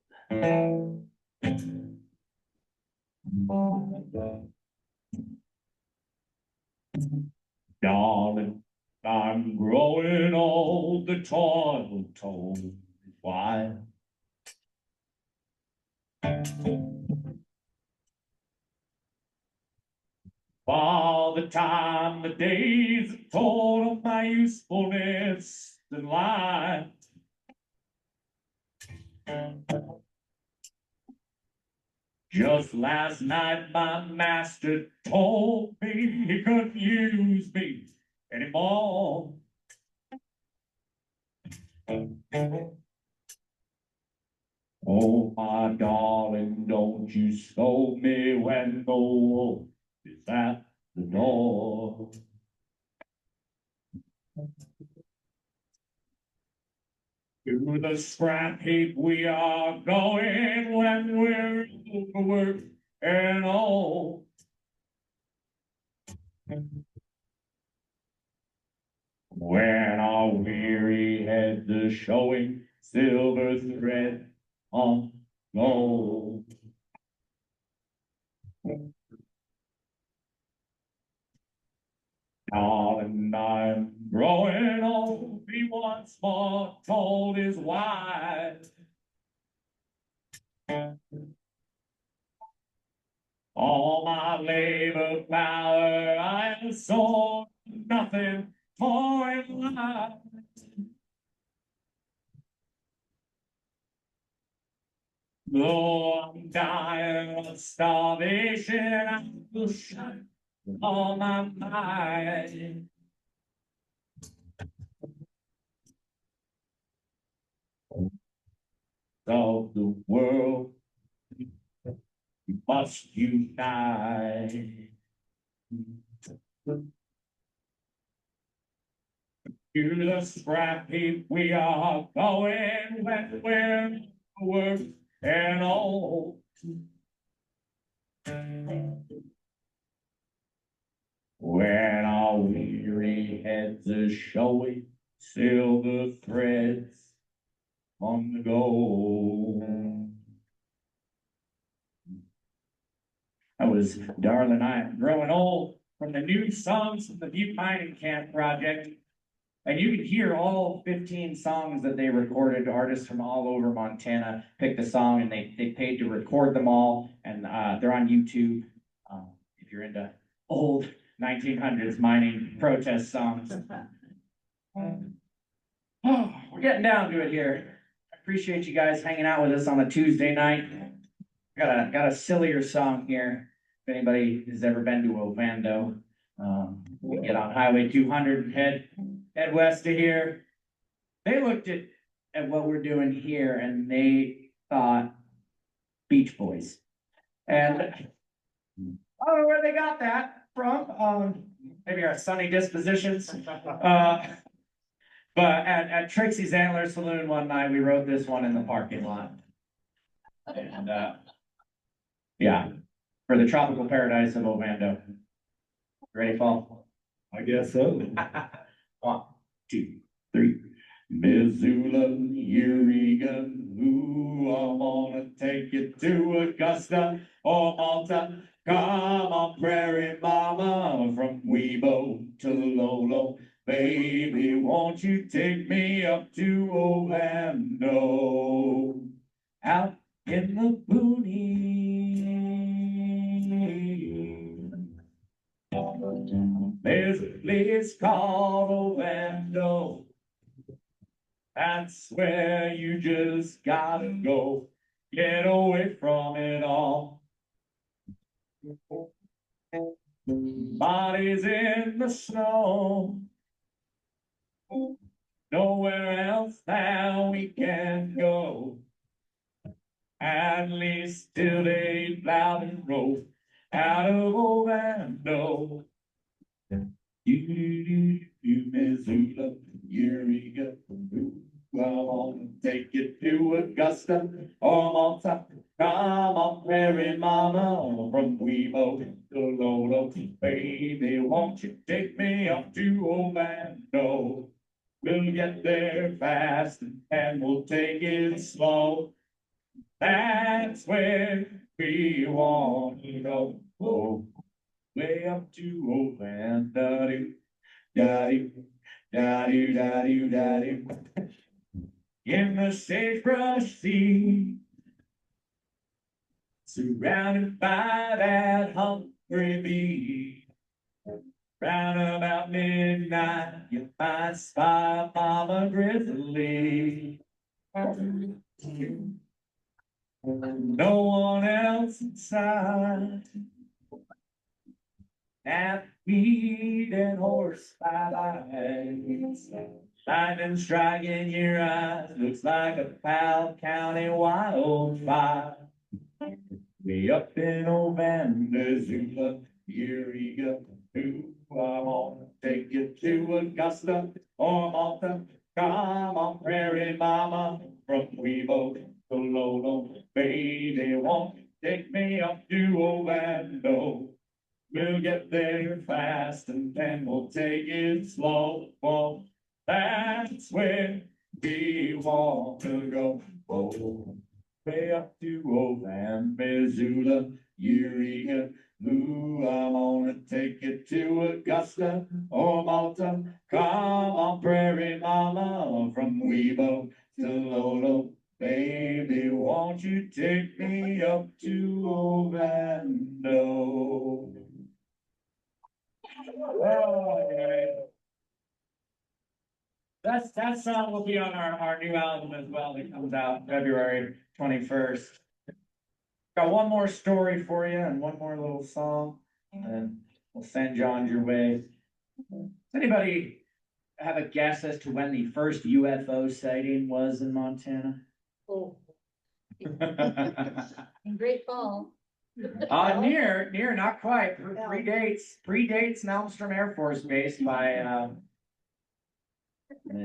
Darling, I'm growing old, the toil told me why. All the time the days have told of my usefulness in life. Just last night my master told me he couldn't use me anymore. Oh, my darling, don't you scold me when the wolf is at the door. To the scrap heap we are going when we're overworked and old. When our weary heads are showing silver thread on gold. Darling, I'm growing old, he once more told his wife. All my labor power I have sold, nothing for in life. Though I'm dying of starvation, I will shine all my might. Of the world, we must unite. To the scrap heap we are going when we're work and old. When our weary heads are showing silver threads on the gold. That was Darling, I'm Growing Old from the new songs from the Butte Mining Camp project. And you can hear all 15 songs that they recorded. Artists from all over Montana picked a song and they paid to record them all. And they're on YouTube if you're into old 1900s mining protest songs. Oh, we're getting down to it here. I appreciate you guys hanging out with us on a Tuesday night. Got a sillier song here. If anybody has ever been to Ovando, we get on Highway 200 and head west of here. They looked at what we're doing here and they thought Beach Boys. And I don't know where they got that from. Maybe our sunny dispositions. But at Trixie's Antler Saloon one night, we wrote this one in the parking lot. And yeah, for the tropical paradise of Ovando. Ready, Paul? I guess so. 1, 2, 3. Missoula, Eureka, ooh, I wanna take you to Augusta or Malta. Come on, Prairie Mama, from Webo to Lolo. Baby, won't you take me up to Orlando? Out in the boonies. There's a place called Orlando. That's where you just gotta go. Get away from it all. Bodies in the snow. Nowhere else that we can go. At least till they plow and roll out of Orlando. You Missoula, Eureka, I wanna take you to Augusta or Malta. Come on, Prairie Mama, from Webo to Lolo. Baby, won't you take me up to Orlando? We'll get there fast and we'll take it slow. That's where we want to go. Oh, way up to Orlando. Da-doo, da-doo, da-doo, da-doo. In the sagebrush sea, surrounded by that hungry bee. Round about midnight, you might spy Mama Grizzly. No one else inside. At feet and horse lights, lightning striking your eyes, looks like a Powell County wildfire. We up in Ovando, Missoula, Eureka, ooh, I wanna take you to Augusta or Malta. Come on, Prairie Mama, from Webo to Lolo. Baby, won't you take me up to Ovando? That's where we want to go. Oh, way up to old Van Missoula, Eureka. Ooh, I wanna take you to Augusta or Malta. Come on, Prairie Mama, from Webo to Lolo. Baby, won't you take me up to Ovando? Oh, yeah. That song will be on our new album as well, that comes out February 21st. Got one more story for you and one more little song, and we'll send you on your way. Does anybody have a guess as to when the first UFO sighting was in Montana? Oh, in Great Fall. Near, not quite. Predates Malmstrom Air Force Base by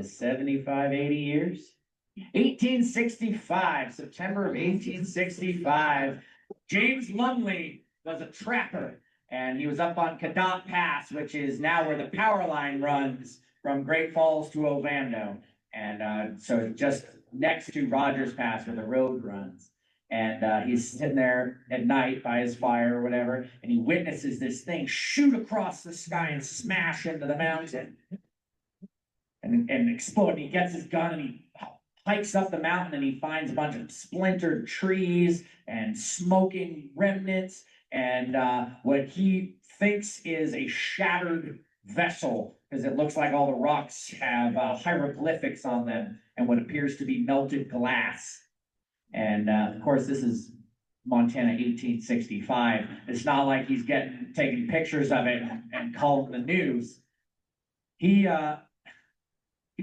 75, 80 years. 1865, September of 1865. James Lumley was a trapper, and he was up on Cadott Pass, which is now where the power line runs from Great Falls to Ovando. And so just next to Rogers Pass where the road runs. And he's sitting there at night by his fire or whatever, and he witnesses this thing shoot across the sky and smash into the mountain and explode. And he gets his gun and he hikes up the mountain and he finds a bunch of splintered trees and smoking remnants and what he thinks is a shattered vessel, because it looks like all the rocks have hieroglyphics on them and what appears to be melted glass. And of course, this is Montana 1865. It's not like he's taking pictures of it and calling the news. He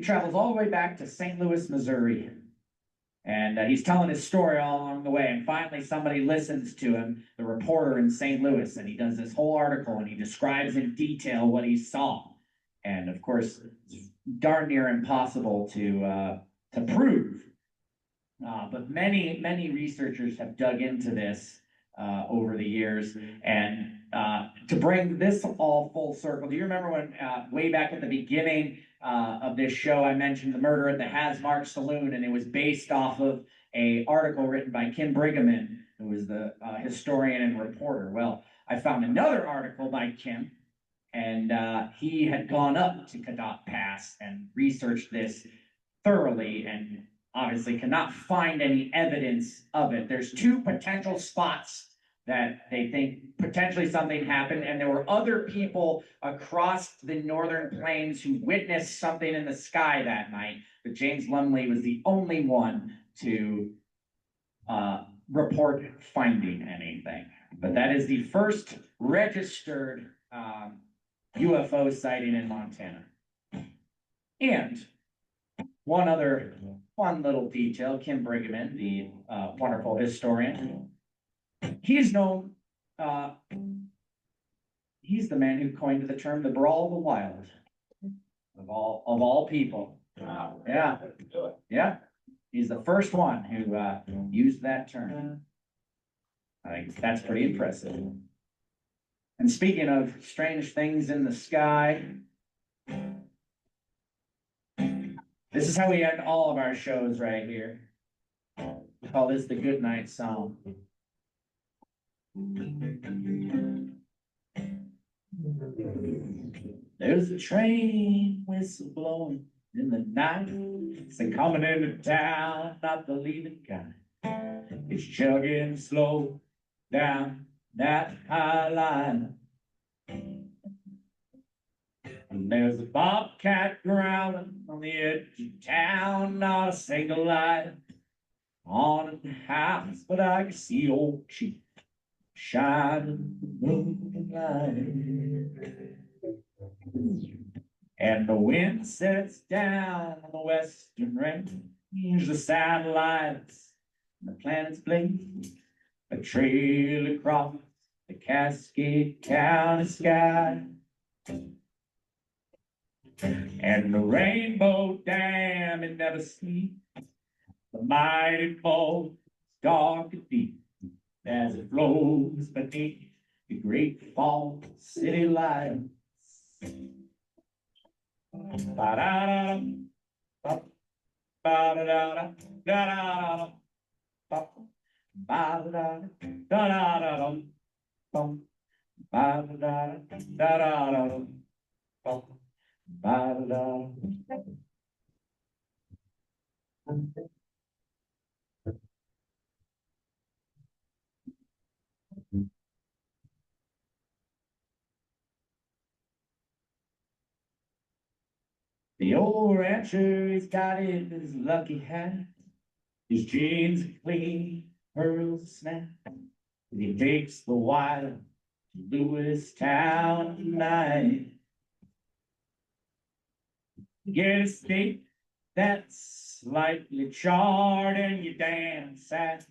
travels all the way back to St. Louis, Missouri. And he's telling his story all along the way. And finally, somebody listens to him, the reporter in St. Louis, and he does this whole article and he describes in detail what he saw. And of course, it's darn near impossible to prove. But many researchers have dug into this over the years. And to bring this all full circle, do you remember when way back at the beginning of this show, I mentioned the murder at the Hasmark Saloon, and it was based off of an article written by Kim Brigham, who was the historian and reporter. Well, I found another article by Kim, and he had gone up to Cadott Pass and researched this thoroughly and obviously cannot find any evidence of it. There's two potential spots that they think potentially something happened, and there were other people across the northern plains who witnessed something in the sky that night, but James Lumley was the only one to report finding anything. But that is the first registered UFO sighting in Montana. And one other fun little detail, Kim Brigham, the wonderful historian, he's known, he's the man who coined the term the brawl of the wild, of all people. Wow. Yeah, yeah. He's the first one who used that term. I think that's pretty impressive. And speaking of strange things in the sky, this is how we end all of our shows right here. We call this the good night song. There's a train whistle blowing in the night. It's a coming into town, not the leaving kind. It's chugging slow down that high line. And there's a bobcat growling on the edge of town, not a single light on in the house, but I can see old Chief shining the moonlight. And the wind sets down on the western range, the satellites and the planets blink, a trail across the Cascade County sky. And the rainbow dam, it never sleeps, the mighty falls dark and deep as it flows beneath the great Falls city lights. Ba-da-da, Bum. Ba-da-da-da, da-da-da-da. Bum. Ba-da-da-da, da-da-da-da. Bum. Ba-da-da-da, da-da-da-da. Bum. Ba-da-da. The old rancher, he's got in his lucky hat. His jeans are clean, pearls snap. And he takes the wild to Lewistown tonight. Get a steak that's slightly charred, and you dance at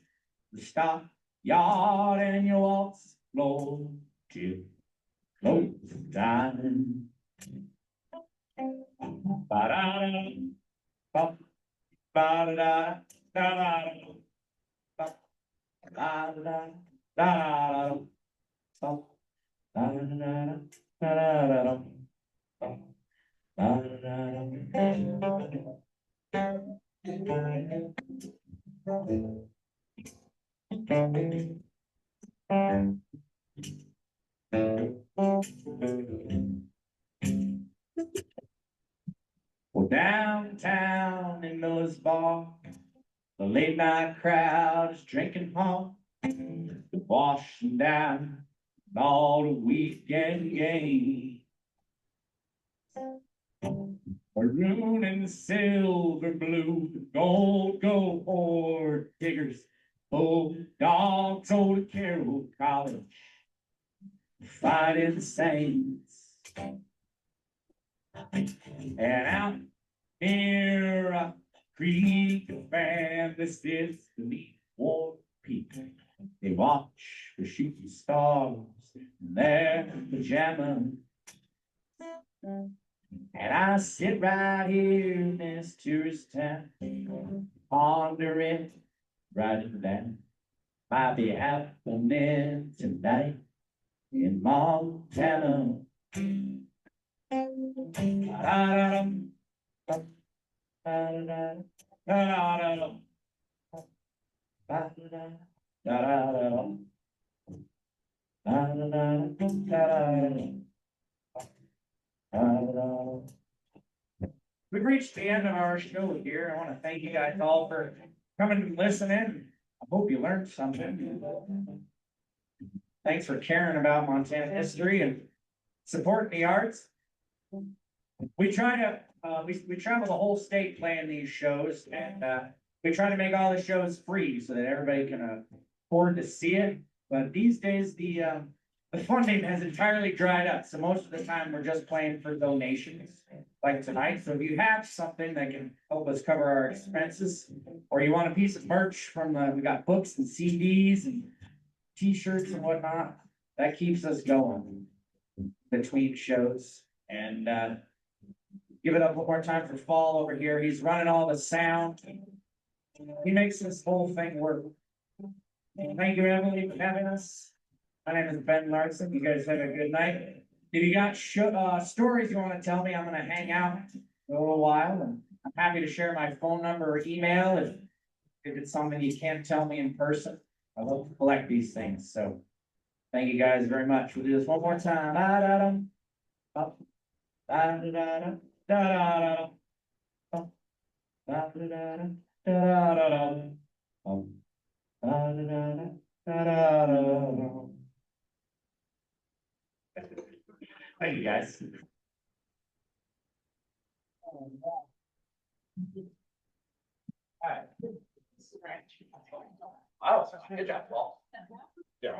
the stock yard, and you waltz the floor till close time. Ba-da-da, bum, ba-da-da, da-da-da, bum, ba-da-da, da-da-da, bum, ba-da-da, da-da-da, bum, ba-da-da. Well, downtown in Miller's Bar, the late night crowd is drinking hard, washing down all the weekend games. Maroon and silver blue, gold horde diggers, bulldogs, old Carroll College, fighting the saints. And out near a creek, a family sits beneath warm peak. They watch for shooting stars in their pajamas. And I sit right here in this tourist town, pondering, writing down, might be happening tonight in Montana. Da-da-dum, da-da-dum, da-da-dum, da-da-dum, da-da-dum, da-da-dum, da-da-dum. We've reached the end of our show here. I want to thank you guys all for coming and listening. I hope you learned something. Thanks for caring about Montana history and supporting the arts. We try to we travel the whole state playing these shows, and we try to make all the shows free so that everybody can afford to see it. But these days the funding has entirely dried up, so most of the time we're just playing for donations, like tonight. So if you have something that can help us cover our expenses, or you want a piece of merch from we got books and CDs and T-shirts and whatnot, that keeps us going between shows. And give it up one more time for Pfahl over here. He's running all the sound. He makes this whole thing work. Thank you, Emily, for having us. My name is Ben Larson. You guys have a good night. If you got stories you want to tell me, I'm going to hang out for a little while. And I'm happy to share my phone number or email if it's something you can't tell me in person. I love to collect these things. So thank you guys very much. We'll do this one more time. Da-da-dum, up, da-da-da-da, da-da-da-da, up, da-da-da-da, da-da-da-da, up, da-da-da-da, da-da-da-da. Thank you, guys. All right. Wow, good job, Paul. Yeah.